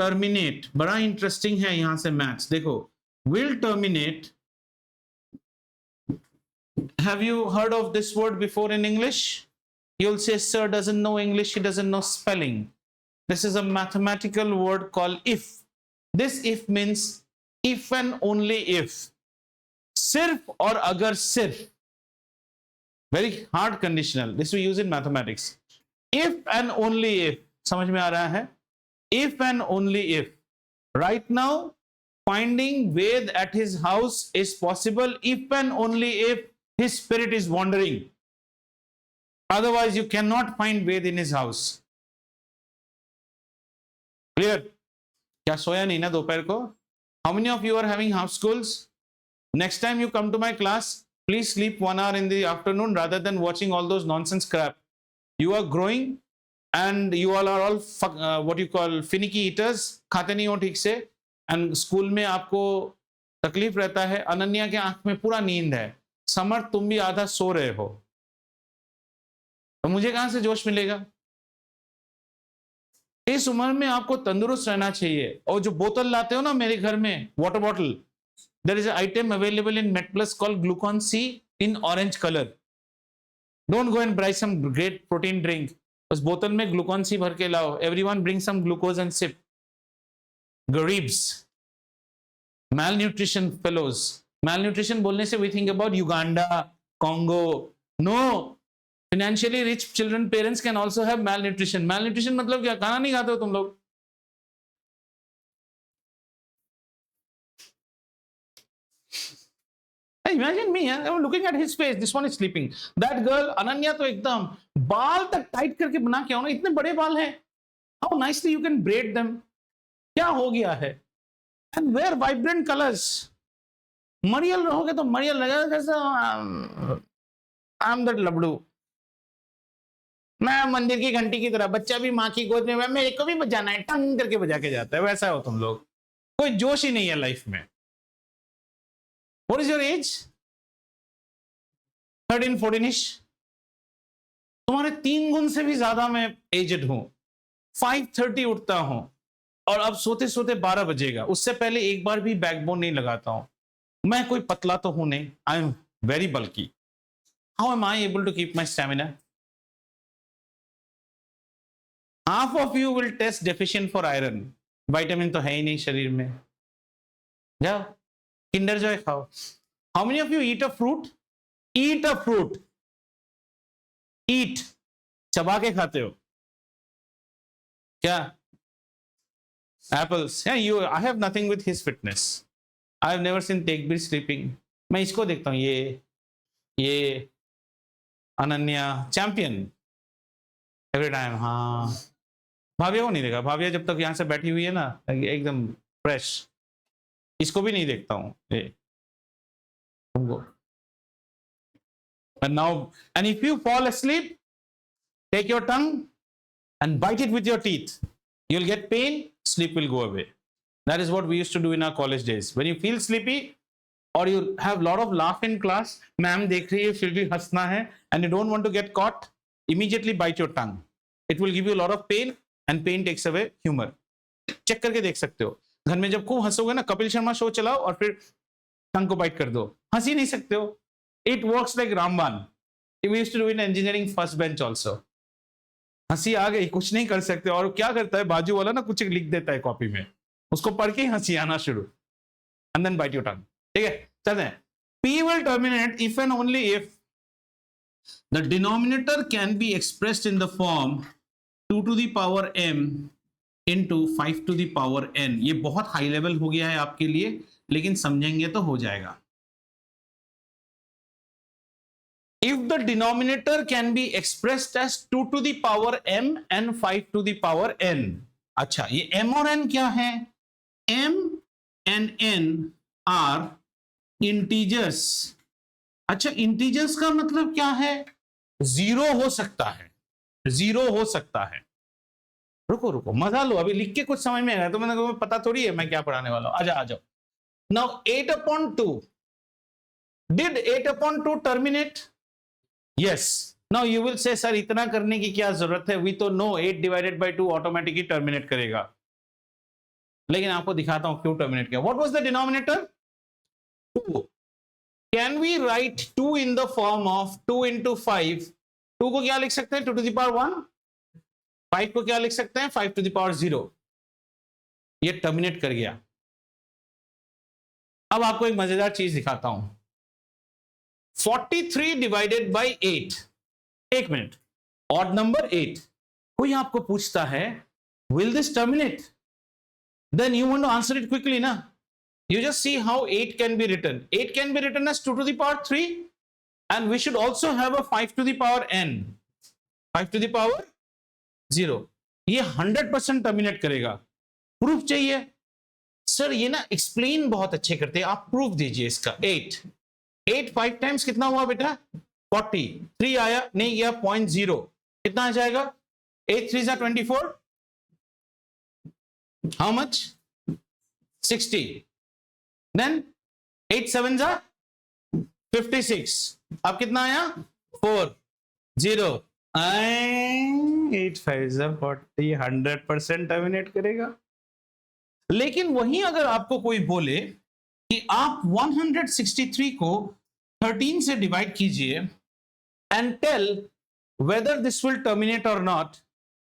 Speaker 1: terminate. बड़ा इंटरेस्टिंग है यहां से मैथ्स देखो. Will terminate. Have you heard of this word before in English? You'll say, sir doesn't know English, he doesn't know spelling. This is a mathematical word called if. This if means if and only if. Sirf or agar sirf. Very hard conditional. This we use in mathematics. If and only if. समझ में आ रहा है? If and only if. Right now, finding Ved at his house is possible if and only if his spirit is wandering. Otherwise, you cannot find Ved in his house. Clear? क्या सोया नहीं ना दोपहर को? How many of you are having half schools? Next time you come to my class, please sleep 1 hour in the afternoon rather than watching all those nonsense crap. You are growing and you all are all what you call finicky eaters. खाते नहीं हो ठीक से. And school में आपको तकलीफ रहता है. अनन्या के आंख में पूरा नींद है. समर तुम भी आधा सो रहे हो, तो मुझे कहां से जोश मिलेगा? इस उम्र में आपको तंदुरुस्त रहना चाहिए. और जो बोतल लाते हो ना मेरे घर में, water bottle, there is item available in MedPlus called Glucon C in orange colour. Don't go and buy some great protein drink. उस बोतल में ग्लूकॉन सी भर के लाओ. Everyone bring some glucose and sip. गरीब्स, malnutrition fellows. Malnutrition बोलने से we think about Uganda, Congo. No, financially rich children, parents can also have malnutrition. Malnutrition मतलब क्या? खाना नहीं खाते हो तुम लोग. Imagine me, I'm looking at his face. This one is sleeping. That girl, Ananya, तो एकदम बाल तक टाइट करके बना के आओ ना. इतने बड़े बाल हैं. How nicely you can braid them. क्या हो गया है? And wear vibrant colors. मरियल रहोगे तो मरियल लगेगा जैसा I'm that लबड़ू. मैं मंदिर की घंटी की तरह, बच्चा भी माँ की गोद में, मेरे को भी बजाना है, टंग करके बजा के जाता है. वैसा हो तुम लोग. कोई जोश ही नहीं है लाइफ में. What is your age? 13, 14ish. तुम्हारे 3 गुण से भी ज्यादा मैं एजेड हूं. 5:30 उठता हूं और अब सोते सोते 12 बजेगा. उससे पहले एक बार भी बैकबोन नहीं लगाता हूं. मैं कोई पतला तो हूं नहीं. I am very bulky. How am I able to keep my stamina? Half of you will test deficient for iron. Vitamin तो है ही नहीं शरीर में. जाओ किंडर जॉय खाओ. How many of you eat a fruit? Eat a fruit. Eat, चबा के खाते हो क्या? Apples. Yeah, I have nothing with his fitness. I have never seen Tegbir sleeping. मैं इसको देखता हूँ. ये अनन्या चैंपियन एवरी टाइम. हाँ, भाविया को नहीं देखा. भाविया जब तक यहाँ से बैठी हुई है ना एकदम फ्रेश. इसको भी नहीं देखता हूँ. तुमको. And now, and if you fall asleep, take your tongue and bite it with your teeth. You'll get pain. Sleep will go away. That is what we used to do in our college days. When you feel sleepy or you have lot of laugh in class, ma'am देख रही है, फिर भी हंसना है, and you don't want to get caught, immediately bite your tongue. It will give you a lot of pain and pain takes away humor. Check करके देख सकते हो. घर में जब खूब हंसोगे ना, कपिल शर्मा शो चलाओ और फिर टंग को बाइट कर दो. हंस ही नहीं सकते हो. It works like रामबाण. We used to do in engineering first bench also. हंसी आ गई, कुछ नहीं कर सकते. और क्या करता है बाजू वाला ना, कुछ लिख देता है कॉपी में, उसको पढ़ के हंसी आना शुरू. And then bite your tongue. ठीक है, चलते हैं. P will terminate if and only if the denominator can be expressed in the form 2 to the power m into 5 to the power n. ये बहुत हाई लेवल हो गया है आपके लिए, लेकिन समझेंगे तो हो जाएगा। If the denominator can be expressed as 2 to the power m and 5 to the power n. अच्छा, ये m और n क्या है? m and n are integers. अच्छा, integers का मतलब क्या है? जीरो हो सकता है, जीरो हो सकता है। रुको रुको, मजा लो, अभी लिख के कुछ समझ में आएगा तो मैंने कहा पता थोड़ी है मैं क्या पढ़ाने वाला हूं। आ जाओ। Now 8/2, did 8/2 terminate? Yes. Now you will say sir इतना करने की क्या जरूरत है? We तो know 8/2 ऑटोमेटिकली टर्मिनेट करेगा, लेकिन आपको दिखाता हूं क्यों टर्मिनेट किया। What was the denominator? 2. Can we write 2 in the form of 2 into 5? 2 को क्या लिख सकते हैं? 2 to the power 1. 5 को क्या लिख सकते हैं? 5 to the power 0. ये टर्मिनेट कर गया। अब आपको एक मजेदार चीज दिखाता हूं। 43 डिवाइडेड बाई 8, एक मिनट, ऑड नंबर 8, कोई आपको पूछता है will this terminate, then you want to answer it quickly ना। You just see how 8 can be written. 8 can be written as 2 to the power 3, and we should also have a 5 to the power n, 5 to the power 0. ये 100% terminate करेगा। Proof चाहिए sir? ये ना explain बहुत अच्छे करते हैं, आप प्रूफ दीजिए इसका। 8 5 टाइम्स कितना हुआ बेटा? 40। 3 आया नहीं, गया 0.0, कितना आ जाएगा? 8 3 जा 24, हाउ मच? 60। देन 8 7 जा 56, अब कितना आया? 4 0। 8 5 जा 40, 100% टर्मिनेट करेगा। लेकिन वहीं अगर आपको कोई बोले कि आप 163 को 13 से डिवाइड कीजिए and tell whether this will terminate और नॉट,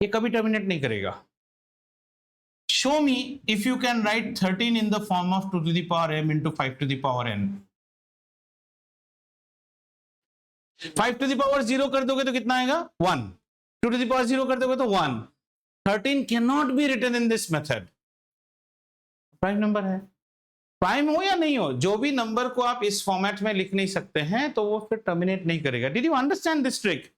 Speaker 1: ये कभी टर्मिनेट नहीं करेगा। Show me if you can write 13 in the form of 2 to the power m into 5 to the power n. 5 to the power 0 कर दोगे तो कितना आएगा? 1. 2 to the power 0 कर दोगे तो 1. 13 cannot be written in this method. Prime number है, prime हो या नहीं हो, जो भी नंबर को आप इस फॉर्मेट में लिख नहीं सकते हैं तो वो फिर टर्मिनेट नहीं करेगा। Did you understand this trick?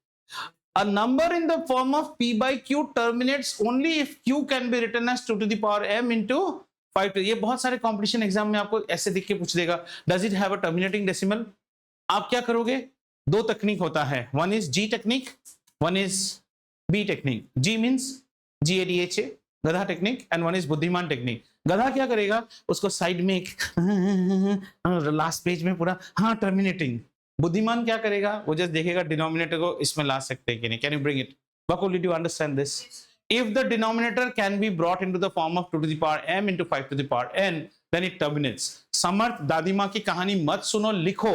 Speaker 1: A number in the form of p by q terminates only if q can be written as 2 to the power m into 5. ये बहुत सारे कंपटीशन एग्जाम में आपको ऐसे दिख के पूछ देगा, does it have a terminating decimal? आप क्या करोगे? दो तकनीक होता है, one is G technique, one is B technique. G means GADHA, गधा टेक्निक, and one is बुद्धिमान टेक्निक। गधा क्या करेगा? उसको साइड में एक लास्ट पेज में पूरा हाँ टर्मिनेटिंग। बुद्धिमान क्या करेगा? वो जस्ट देखेगा डिनोमिनेटर को इसमें ला सकते हैं कि नहीं। Can you bring it? Bakul, did you understand this? If the denominator can be brought into the form of 2 to the power m into 5 to the power n, then it terminates. समर्थ दादी माँ की कहानी मत सुनो, लिखो।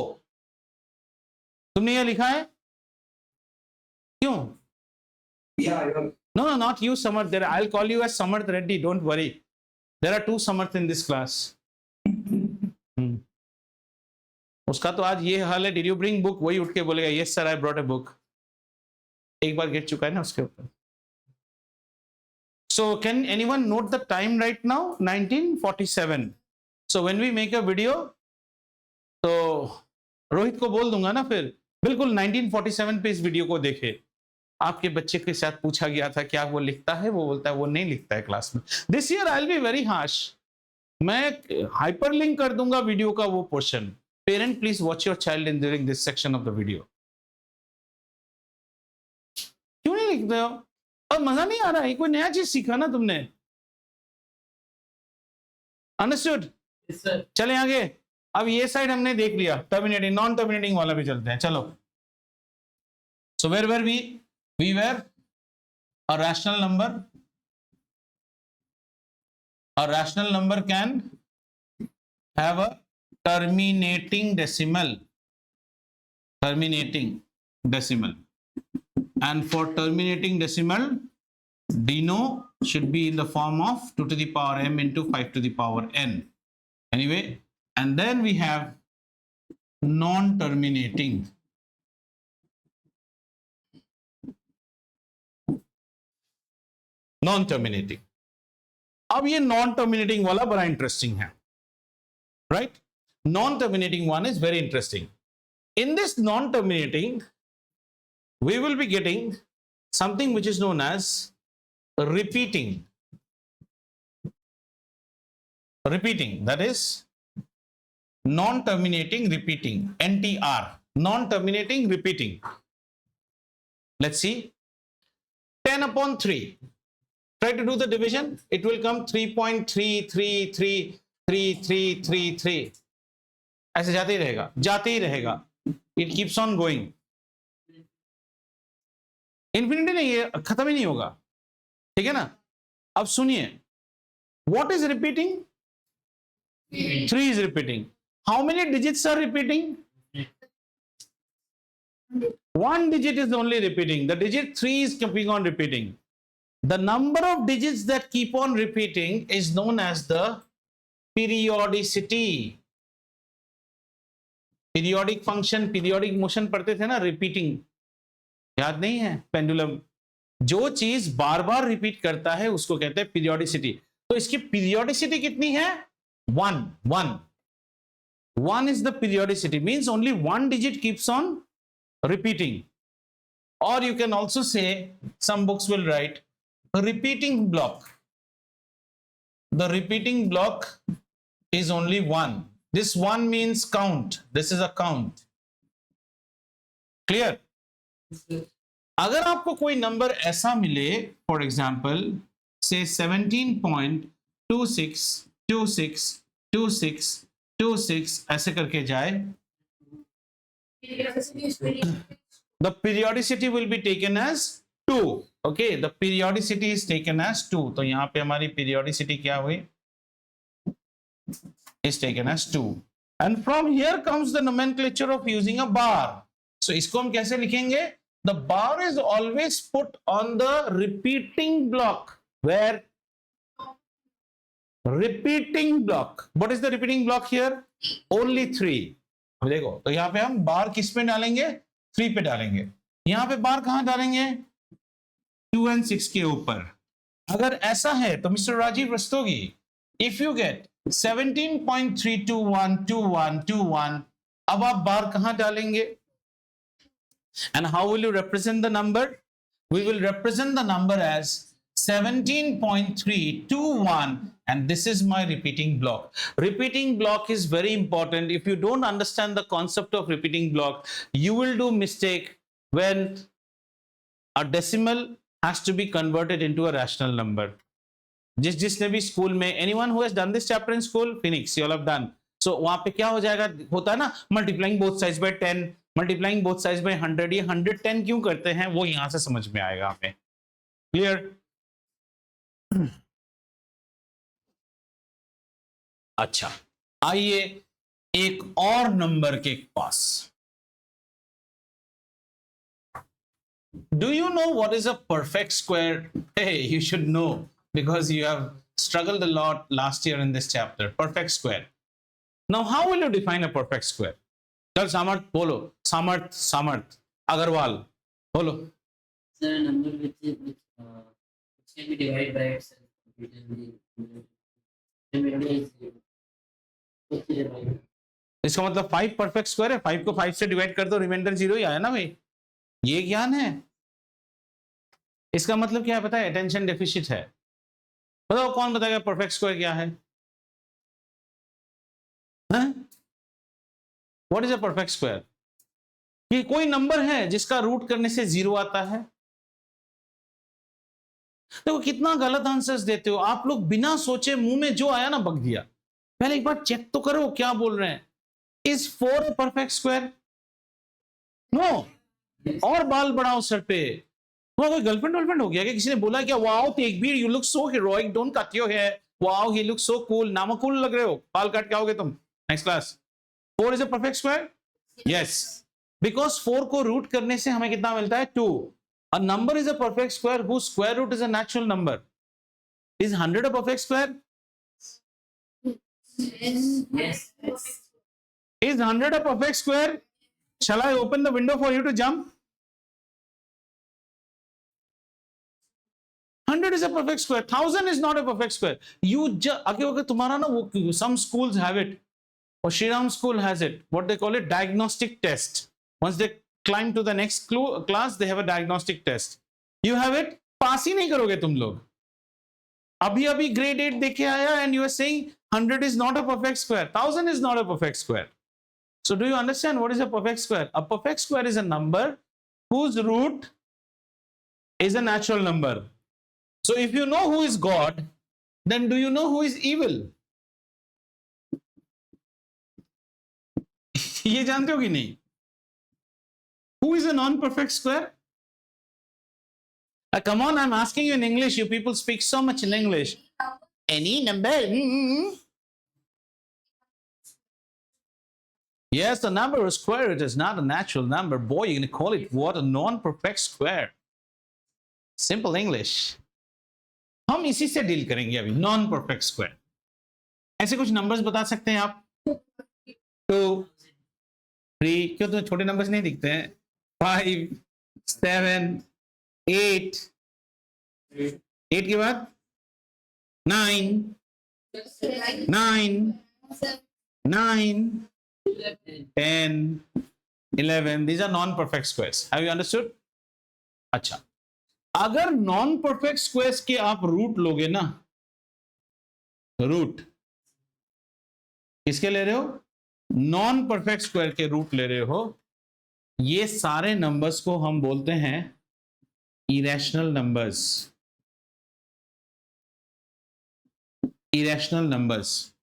Speaker 1: तुमने ये लिखा है क्यों? No, not you, Samarth. I'll call you as Samarth Reddy. Don't worry. There are 2 Samarth in this class. उसका तो आज ये हाल है, डिड यू ब्रिंग बुक? वही उठ के बोलेगा yes sir I brought a book. एक बार गिर चुका है ना उसके ऊपर। So can anyone note the time right now? 1947। So when we make a video तो रोहित को बोल दूंगा ना फिर बिल्कुल 1947 पे इस वीडियो को देखे। आपके बच्चे के साथ पूछा गया था क्या वो लिखता है, वो बोलता है वो नहीं लिखता है क्लास में। This year I will be very harsh, मैं हाइपरलिंक कर दूंगा वीडियो का वो portion. Parent, please watch your child in during this section of the video. क्यों नहीं लिखते हो? और मजा नहीं आ रहा है? कोई नया चीज सीखा ना तुमने? अंडरस्टूड? yes, sir. चले आगे। अब ये साइड हमने देख लिया, टर्मिनेटिंग नॉन टर्मिनेटिंग वाला भी चलते हैं। चलो, so where were we were a rational number can have a terminating decimal, and for terminating decimal deno should be in the form of 2 to the power m into 5 to the power n. Anyway, and then we have non-terminating. अब ये non terminating वाला बड़ा interesting है। right? Non-terminating one is very interesting. In this non-terminating, we will be getting something which is known as repeating. Repeating, that is non-terminating repeating, NTR, non-terminating repeating. Let's see, 10 upon 3. Try to do the division. It will come 3.3333333. ऐसे जाते ही रहेगा, जाते ही रहेगा. It keeps on going. Infinity नहीं, ये खत्म ही नहीं होगा. ठीक है ना? अब सुनिए, what is repeating? 3 is repeating. How many digits are repeating? 1 digit is only repeating. The digit 3 is keeping on repeating. The number of digits that keep on repeating is known as the periodicity. Periodic function, periodic motion पढ़ते थे ना, repeating. याद नहीं है? Pendulum. जो चीज बार बार repeat करता है उसको कहते हैं periodicity. तो इसकी periodicity कितनी है? 1. 1 is the periodicity, means only 1 digit keeps on repeating. Or you can also say, some books will write a repeating block. The repeating block is only 1. This 1 means count. This is a count. Clear? अगर आपको कोई number ऐसा मिले, for example से 17.26262626 ऐसे करके जाए, the periodicity will be taken as 2. Okay, the periodicity is taken as 2. तो यहाँ पे हमारी periodicity क्या हुई? Is taken as 2. And from here comes the nomenclature of using a bar. So इसको हम कैसे लिखेंगे? The bar is always put on the repeating block. Where? Repeating block. What is the repeating block here? Only 3. देखो, तो यहाँ पे हम बार किस पे डालेंगे? 3 पे डालेंगे. यहाँ पे बार कहाँ डालेंगे? 2 and 6 के ऊपर. अगर ऐसा है तो mister Rajiv Rastogi, if you get 17.3212121, अब आप बार कहाँ डालेंगे? And how will you represent the number? We will represent the number as 17.321, and this is my repeating block. Repeating block is very important. If you don't understand the concept of repeating block, you will do mistake when a decimal has to be converted into a rational number. जिसने भी school में, anyone who has done this chapter in school, Phoenix, you all have done. So वहां पे क्या हो जाएगा, होता है ना, multiplying both sides by 10, multiplying both sides by 100. ये 110 क्यों करते हैं, वो यहां से समझ में आएगा हमें. Clear? अच्छा, आइए एक और नंबर के पास. Do you know what is a perfect square? Hey, you should know because you have struggled a lot last year in this chapter. Perfect square. Now, how will you define a perfect square? चल सामर्थ बोलो. सामर्थ अग्रवाल बोलो.
Speaker 4: Sir, a number which can be divided by itself.
Speaker 1: इसका मतलब 5 perfect square है. 5 को 5 से डिवाइड कर दो, रिमाइंडर 0 ही आया ना भाई. ये ज्ञान है. इसका मतलब क्या है पता है? अटेंशन डेफिसिट है. बताओ कौन बताएगा परफेक्ट स्क्वायर क्या है? What is a perfect square? ये कोई नंबर है जिसका रूट करने से 0 आता है. देखो कितना गलत आंसर्स देते हो आप लोग. बिना सोचे मुंह में जो आया ना बक दिया. पहले एक बार चेक तो करो क्या बोल रहे हैं. Is 4 a perfect square? No. और बाल बढ़ाओ सर पे. कोई गर्लफ्रेंड हो गया क्या? किसी ने बोला क्या wow Tegbir you look so heroic, don't cut your hair, wow he look so cool, नामा कूल लग रहे हो, बाल काट के आओगे तुम next class. 4 is a perfect square? Yes. Because 4 को रूट करने से हमें कितना मिलता है? 2. A number is a perfect square whose square root is a natural number. Is 100 a perfect square?
Speaker 4: Yes.
Speaker 1: Is 100 a perfect square? Shall I open the window for you to jump? 100 is a perfect square. 1000 is not a perfect square. You अगर तुम्हारा ना वो some schools have it. or Shriram School has it, what they call it, diagnostic test. Once they climb to the next class, they have a diagnostic test. You have it, pass ही नहीं करोगे तुम लोग. अभी grade 8 देखे आया and you are saying 100 is not a perfect square, 1000 is not a perfect square. So do you understand what is a perfect square? A perfect square is a number whose root is a natural number. So if you know who is God, then do you know who is evil? ये जानते हो कि नहीं? Who is a non-perfect square? Come on, I'm asking you in English. You people speak so much in English. Any number? Yes, the number is square. It is not a natural number. Boy, you're going to call it what? A non-perfect square. Simple English. हम इसी से deal करेंगे अभी, non perfect square. ऐसे कुछ numbers बता सकते हैं आप? 2, 3, क्यों तुम्हें छोटे नंबर्स नहीं दिखते हैं? 5, 7, 8, 8 के बाद 9, 10, 11. These are non-perfect squares. Have you understood? अच्छा, अगर नॉन परफेक्ट स्क्वायर्स के आप रूट लोगे ना, रूट किसके ले रहे हो? नॉन परफेक्ट स्क्वायर के रूट ले रहे हो. ये सारे नंबर्स को हम बोलते हैं इरेशनल नंबर्स. Irrational numbers.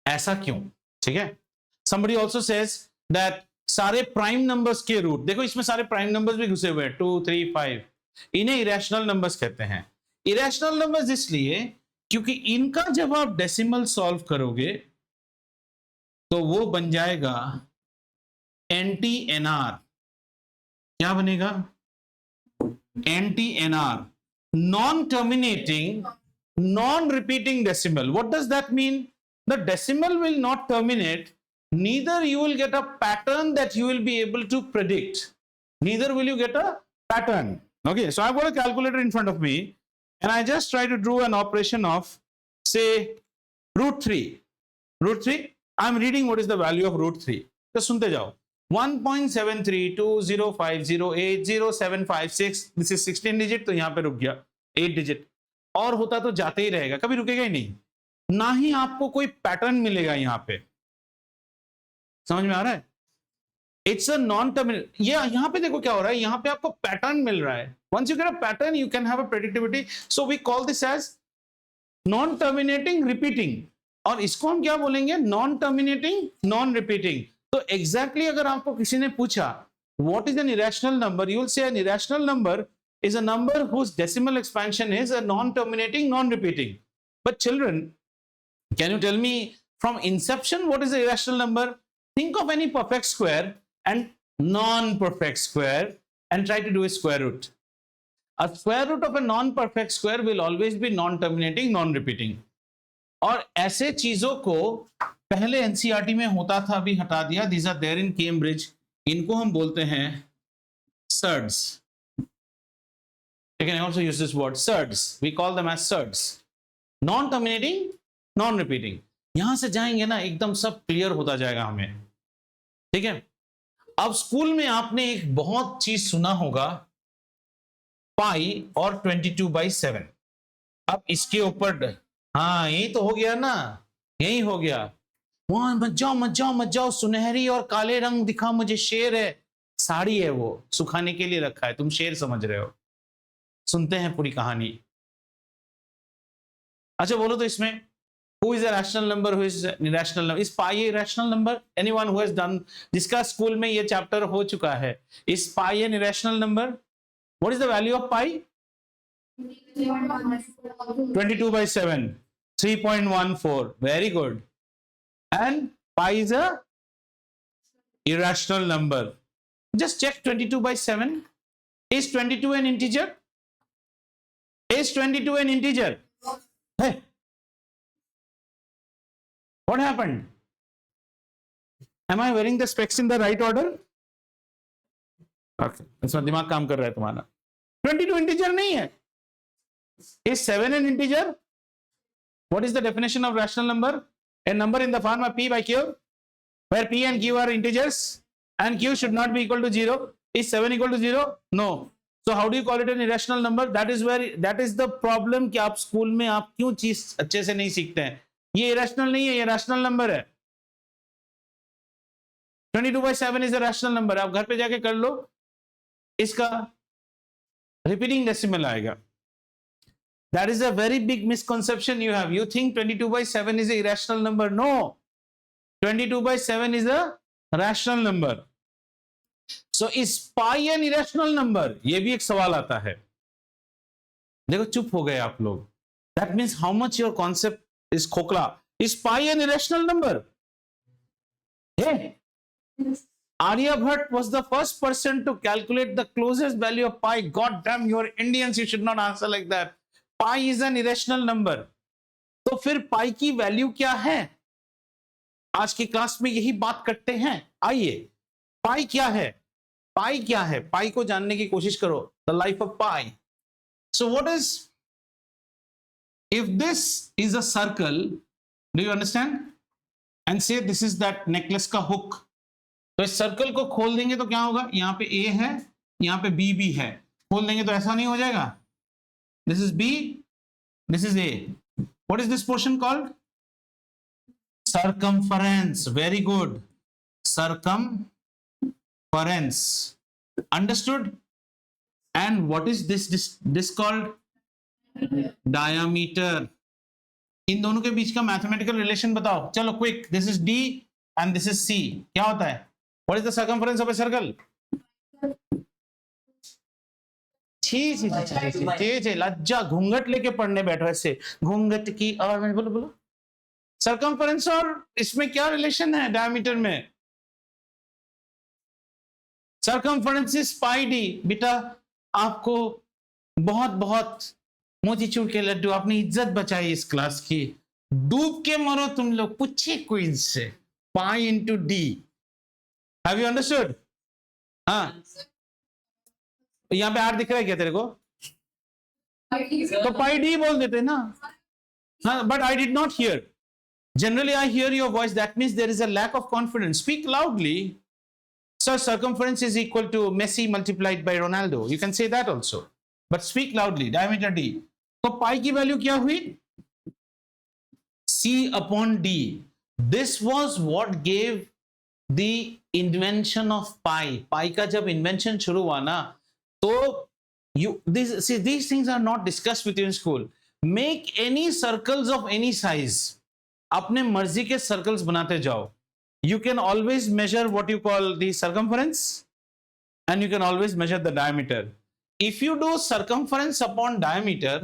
Speaker 1: ऐसा क्यों? ठीक है. somebody also says that सारे प्राइम नंबर्स के रूट, देखो इसमें सारे प्राइम नंबर्स भी घुसे हुए हैं, 2, 3, 5, इन्हें इरेशनल नंबर्स कहते हैं. इरेशनल नंबर्स इसलिए क्योंकि इनका जब आप डेसिमल सॉल्व करोगे तो वो बन जाएगा NTNR. क्या बनेगा? NTNR, non terminating non repeating decimal. What does that mean? The decimal will not terminate, neither you will get a pattern that you will be able to predict. Neither will you get a pattern. Okay, so I've got a calculator in front of me and I just try to do an operation of, say, root 3. Root 3, I'm reading what is the value of root 3. तो सुनते जाओ. 1.7320508075 this is 16 digit, तो यहाँ पे रुक गया 8 digit. और होता तो जाते ही रहेगा, कभी रुकेगा ही नहीं. ना ही आपको कोई पैटर्न मिलेगा यहाँ पे. समझ में आ रहा है? It's a non terminal. ये यहाँ पे देखो क्या हो रहा है, यहाँ पे आपको पैटर्न मिल रहा है. Once you get a pattern you can have a predictivity. So we call this as non terminating repeating. और इसको हम क्या बोलेंगे? Non terminating non repeating. तो एग्जैक्टली अगर आपको किसी ने पूछा what is an irrational number, you will say an irrational number is a number whose decimal expansion is a non-terminating, non-repeating. But children, can you tell me from inception what is the irrational number? Think of any perfect square and non-perfect square and try to do a square root. A square root of a non-perfect square will always be non-terminating, non-repeating. और ऐसे चीजों को पहले NCERT में होता था, अभी हटा दिया. These are there in Cambridge. इनको हम बोलते हैं surds. You can also use this word surds. We call them as surds. Non-terminating, non-repeating. यहां से जाएंगे ना एकदम सब क्लियर होता जाएगा हमें. ठीक है. अब स्कूल में आपने एक बहुत चीज सुना होगा, पाई और 22/7. अब इसके ऊपर हाँ यही तो हो गया ना, यही हो गया. वहां मत जाओ मत जाओ मत जाओ, सुनहरी और काले रंग दिखा मुझे, शेर है. साड़ी है वो, सुखाने के लिए रखा है, तुम शेर समझ रहे हो. सुनते हैं पूरी कहानी. अच्छा बोलो तो इसमें who is a rational number, who is an irrational number? Is pi a irrational number? Anyone who has done, जिसका स्कूल में ये चैप्टर हो चुका है, is pi an irrational number? What is the value of pi? 22/7, 3.14. Very good. And pi is a irrational number. Just check 22/7. Is 22 an integer? Is 22 an integer? Hey, what happened? Am I wearing the specs in the right order? Okay, इसमें दिमाग काम कर रहा है तुम्हारा. 22 integer नहीं है. Is 7 an integer? What is the definition of rational number? A number in the form of p by q where p and q are integers and q should not be equal to 0. Is 7 equal to 0? No. So how do you call it an irrational number? That is the problem कि आप school में आप क्यों चीज अच्छे से नहीं सीखते हैं. ये irrational नहीं है, ये rational number है. 22/7 is a rational number. आप घर पे जाके कर लो, इसका repeating decimal आएगा. That is a very big misconception you have. You think 22/7 is a irrational number. No. 22/7 is a rational number. So is pi an irrational number? ये भी एक सवाल आता है. देखो चुप हो गए आप लोग. That means how much your concept is खोखला. Is pi an irrational number? Hey, Aryabhat was the first person to calculate the closest value of pi. God damn, you are Indians. You should not answer like that. Pi is an irrational number. तो फिर pi की value क्या है? आज की class में यही बात करते हैं. आइए, पाई क्या है? पाई क्या है? पाई को जानने की कोशिश करो. The life of pi. So what is, if this is a circle, do you understand, and से दिस इज दैट नेकलेस का हुक. तो इस सर्कल को खोल देंगे तो क्या होगा? यहाँ पे ए है, यहाँ पे बी भी है. खोल देंगे तो ऐसा नहीं हो जाएगा? This is B, this is A. What is this portion called? Circumference. Very good. Circumference. Understood? And what is this called? Diameter. इन दोनों के बीच का मैथमेटिकल रिलेशन बताओ. चलो quick. This is D and this is C. क्या होता है? What is the circumference of a circle? छी लज्जा. घूंघट लेके पढ़ने बैठो ऐसे. घूंघट की और बोलो. सर्कमफरेंस और इसमें क्या रिलेशन है डायमीटर में? Circumference is pi D. बेटा आपको बहुत बहुत मोतीचूर के लड्डू, आपने इज्जत बचाई इस क्लास की. डूब के मरो तुम लोग. पूछे क्वीज से. Pi into D. Have you understood? हाँ, यहाँ पे आर दिख रहा है क्या तेरे को? तो पाई डी बोल देते ना. हाँ, but I did not here. Generally, I hear your voice. That means there is a lack of confidence. Speak loudly. So, circumference is equal to Messi multiplied by Ronaldo. You can say that also. But speak loudly. Diameter D. So, pi की value क्या हुई? C upon D. This was what gave the invention of pi. Pi का जब invention शुरू हुआ ना, तो these things are not discussed with you in school. Make any circles of any size. अपने मर्जी के सर्कल्स बनाते जाओ. You can always measure what you call the circumference and you can always measure the diameter. If you do circumference upon diameter,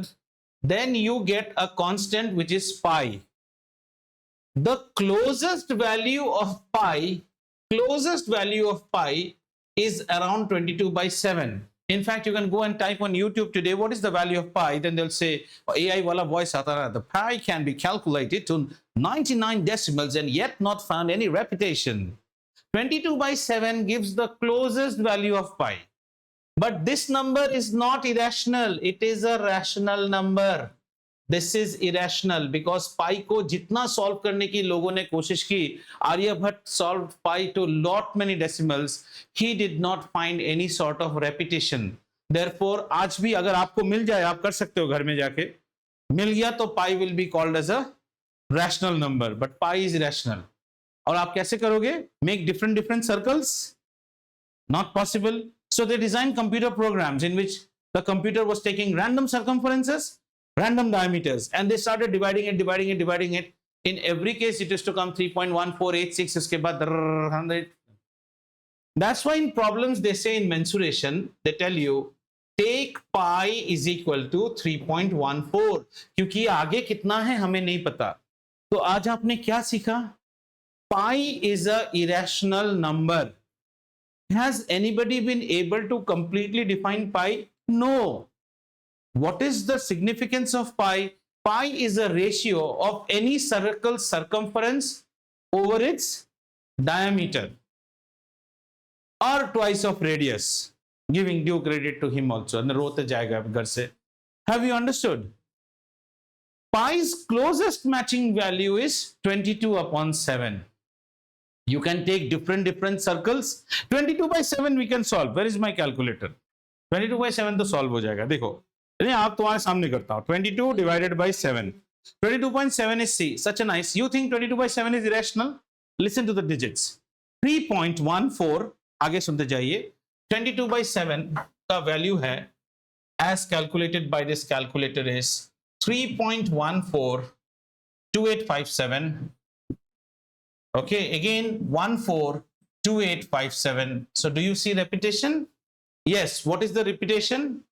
Speaker 1: then you get a constant which is pi. The closest value of pi is around 22/7. In fact, you can go and type on YouTube today, what is the value of pi? Then they'll say, AI wala voice aata hai, the pi can be calculated to 99 decimals and yet not found any repetition. 22/7 gives the closest value of pi. But this number is not irrational. It is a rational number. This is irrational because pi को जितना solve करने की लोगों ने कोशिश की, Aryabhata solved pi to lot many decimals. He did not find any sort of repetition. Therefore, आज भी अगर आपको मिल जाए, आप कर सकते हो घर में जाके. मिल गया तो pi will be called as a rational number, but pi is irrational. और आप कैसे करोगे? Make different circles? Not possible. So they designed computer programs in which the computer was taking random circumferences, random diameters, and they started dividing it. In every case, it used to come 3.1486. उसके बाद 100. That's why in problems they say in mensuration, they tell you take pi is equal to 3.14. क्योंकि आगे कितना है हमें नहीं पता. तो आज आपने क्या सीखा? Pi is a irrational number. Has anybody been able to completely define pi? No. What is the significance of pi? Pi is a ratio of any circle's circumference over its diameter, or twice of radius, giving due credit to him also. And रोते जाएगा घर से. Have you understood? Pi's closest matching value is 22/7. You can take different circles. 22 by 7 we can solve. Where is my calculator? 22 by 7 तो solve हो जाएगा. देखो, नहीं आप तुम्हारे सामने करता हूँ. 22 divided by 7. 22.7 is C. Such a nice. You think 22 by 7 is irrational? Listen to the digits. 3.14. आगे सुनते जाइए. 22 by 7 का value है, as calculated by this calculator, is 3.142857. Okay, again 142857. So do you see repetition? Yes. What is the repetition?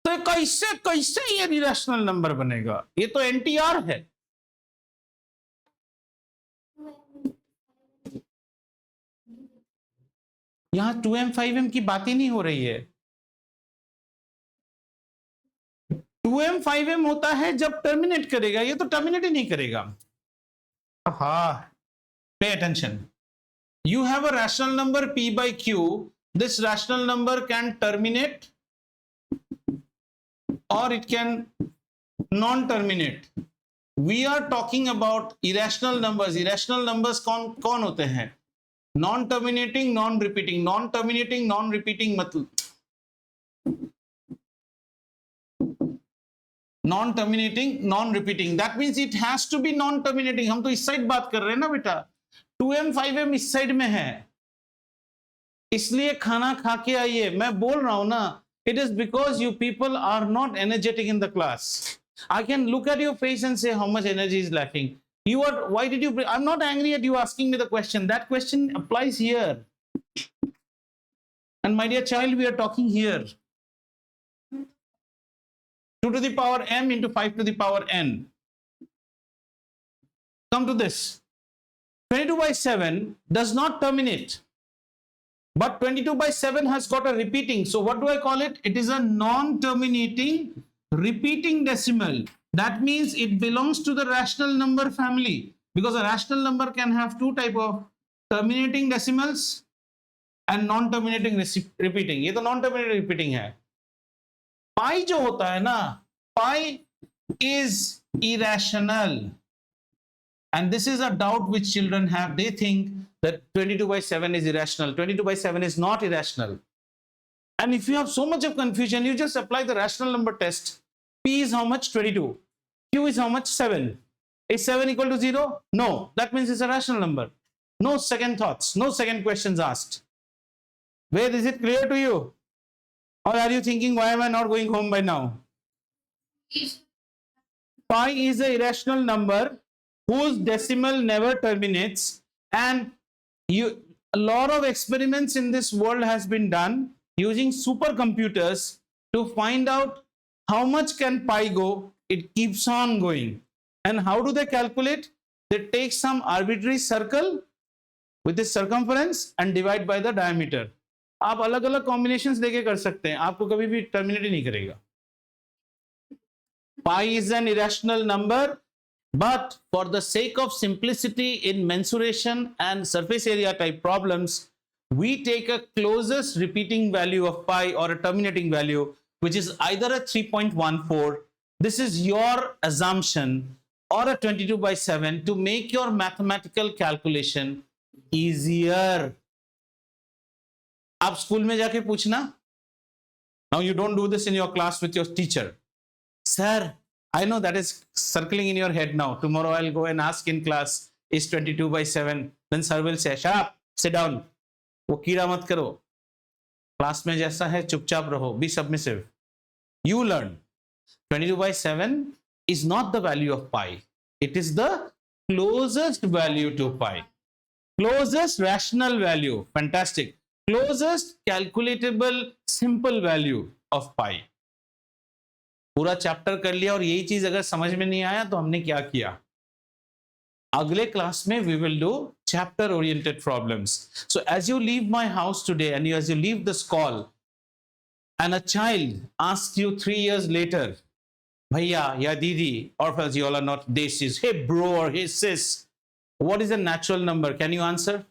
Speaker 1: तो कैसे कैसे ये irrational number बनेगा? ये तो एनटीआर है. यहां 2m 5m की बात ही नहीं हो रही है. 2m 5m होता है जब टर्मिनेट करेगा. ये तो टर्मिनेट ही नहीं करेगा. हाँ, pay attention. You have a rational number p by q. This rational number can terminate or it can non-terminate. We are talking about irrational numbers. Irrational numbers कौन होते हैं? Non-terminating, non-repeating. Non-terminating, non-repeating मतलब non-terminating, non-repeating. That means it has to be non-terminating. हम तो इस side बात कर रहे हैं ना बेटा. 2m 5m इस साइड में है, इसलिए खाना खा के आइए. मैं बोल रहा हूं ना, it is because you people are not energetic in the class. I can look at your face and say how much energy is lacking. You are, why did you bring, I'm not angry at you asking me the question. That question applies here. And my dear child, we are talking here. 2 to the power m into 5 to the power n. Come to this. 22 by 7 does not terminate. But 22 by 7 has got a repeating. So what do I call it? It is a non-terminating repeating decimal. That means it belongs to the rational number family. Because a rational number can have two type of terminating decimals and non-terminating repeating. ये तो non-terminating repeating है. Pi जो होता है ना, pi is irrational. And this is a doubt which children have. They think that 22 by 7 is irrational. 22 by 7 is not irrational. And if you have so much of confusion, you just apply the rational number test. P is how much? 22. Q is how much? 7. Is 7 equal to 0? No. That means it's a rational number. No second thoughts. No second questions asked. Where is it clear to you? Or are you thinking, why am I not going home by now? Pi is an irrational number whose decimal never terminates, and a lot of experiments in this world has been done using supercomputers to find out how much can pi go. It keeps on going. And how do they calculate? They take some arbitrary circle with this circumference and divide by the diameter. आप अलग अलग combinations लेके कर सकते हैं, आपको कभी भी टर्मिनेट ही नहीं करेगा. Pi is an irrational number. But for the sake of simplicity in mensuration and surface area type problems, we take a closest repeating value of pi or a terminating value, which is either a 3.14. This is your assumption, or a 22 by 7 to make your mathematical calculation easier. आप school में जाके पूछना. Now you don't do this in your class with your teacher. Sir, I know that is circling in your head now. Tomorrow I'll go and ask in class, is 22 by 7? Then sir will say, shut up, sit down. वो कीड़ा मत करो. Class में जैसा है चुपचाप रहो. Be submissive. You learn. 22 by 7 is not the value of pi. It is the closest value to pi. Closest rational value. Fantastic. Closest calculatable simple value of pi. पूरा चैप्टर कर लिया और यही चीज अगर समझ में नहीं आया तो हमने क्या किया. अगले क्लास में we will do chapter oriented problems. So as you leave my house today and as you leave this call and a child asks you 3 years later, भैया या दीदी, or else you all are not desis, hey bro or hey sis, what is a natural number? Can you answer?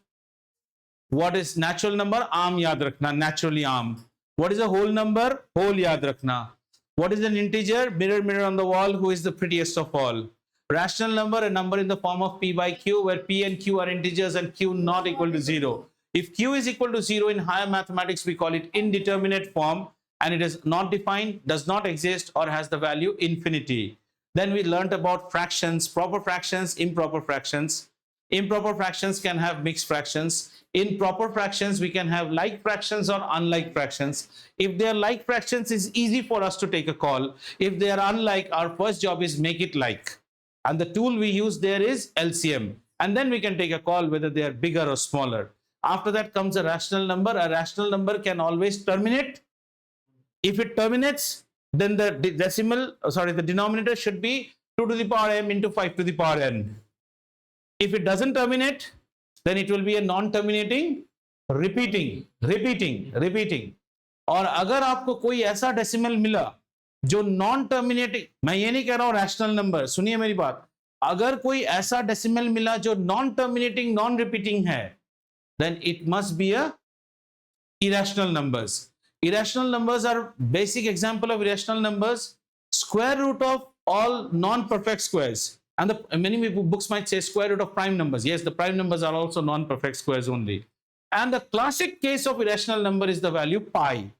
Speaker 1: What is natural number? आम याद रखना, naturally आम. What is a whole number? Whole याद रखना. What is an integer? Mirror, mirror on the wall, who is the prettiest of all? Rational number, a number in the form of p by q, where p and q are integers and q not equal to 0. If q is equal to 0 in higher mathematics, we call it indeterminate form, and it is not defined, does not exist, or has the value infinity. Then we learned about fractions, proper fractions, improper fractions. Improper fractions can have mixed fractions. In proper fractions, we can have like fractions or unlike fractions. If they are like fractions, it's easy for us to take a call. If they are unlike, our first job is make it like. And the tool we use there is LCM. And then we can take a call whether they are bigger or smaller. After that comes a rational number. A rational number can always terminate. If it terminates, then the the denominator should be 2 to the power m into 5 to the power n. If it doesn't terminate, then it will be a non-terminating, repeating. और अगर आपको कोई ऐसा decimal मिला जो non terminating, मैं ये नहीं कह रहा हूं रैशनल नंबर, सुनिए मेरी बात, अगर कोई ऐसा डेसिमल मिला जो नॉन टर्मिनेटिंग, नॉन रिपीटिंग है, then it must be a irrational numbers. Irrational numbers are basic example of irrational numbers. Square root of all non-perfect squares. And many books might say square root of prime numbers. Yes, the prime numbers are also non-perfect squares only. And the classic case of irrational number is the value pi.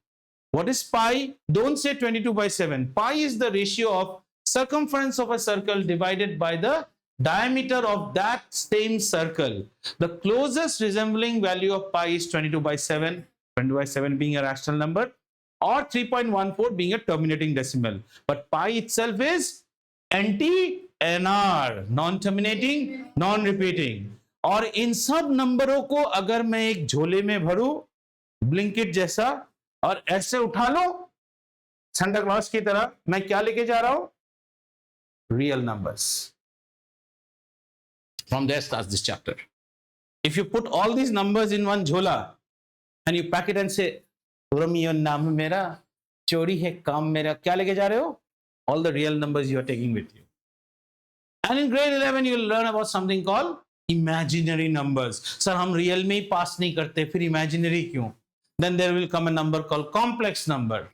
Speaker 1: What is pi? Don't say 22 by 7. Pi is the ratio of circumference of a circle divided by the diameter of that same circle. The closest resembling value of pi is 22 by 7. 22 by 7 being a rational number, or 3.14 being a terminating decimal. But pi itself is NT-NR, non-terminating, non-repeating. और इन सब नंबरों को अगर मैं एक झोले में भरूं, Blinkit जैसा, और ऐसे उठा लो सांता क्लॉज की तरह, मैं क्या लेके जा रहा हूं? Real numbers. From there starts this chapter. If you put all these numbers in one jhola and you pack it and say, Romeo naam mera, chori hai kaam mera, kya leke ja rahe ho? All the real numbers you are taking with you. And in grade 11 you will learn about something called imaginary numbers. Sir, hum real mein hi pass nahi karte, fir imaginary kyun? Then there will come a number called complex number.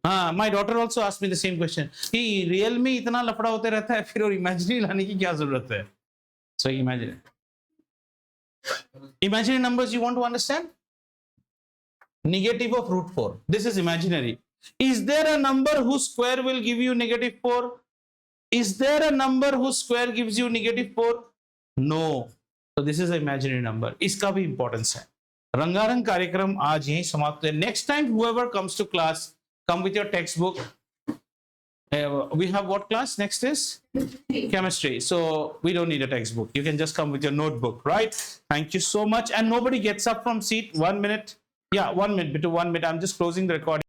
Speaker 1: हाँ, my daughter also asked me the same question. कि real में इतना लफड़ा होते रहता है, फिर और इमेजिनरी लाने की क्या जरूरत है? So imagine. Imaginary numbers you want to understand? Negative of root 4. This is imaginary. Is there a number whose square will give you negative 4? Is there a number whose square gives you negative 4? No. So this is an imaginary number. इसका भी importance है. रंगारंग कार्यक्रम आज यहीं समाप्त है. Next time whoever comes to class, come with your textbook. We have what class? Next is chemistry. So we don't need a textbook. You can just come with your notebook, right? Thank you so much. And nobody gets up from seat. 1 minute. Yeah, 1 minute. Between 1 minute. I'm just closing the recording.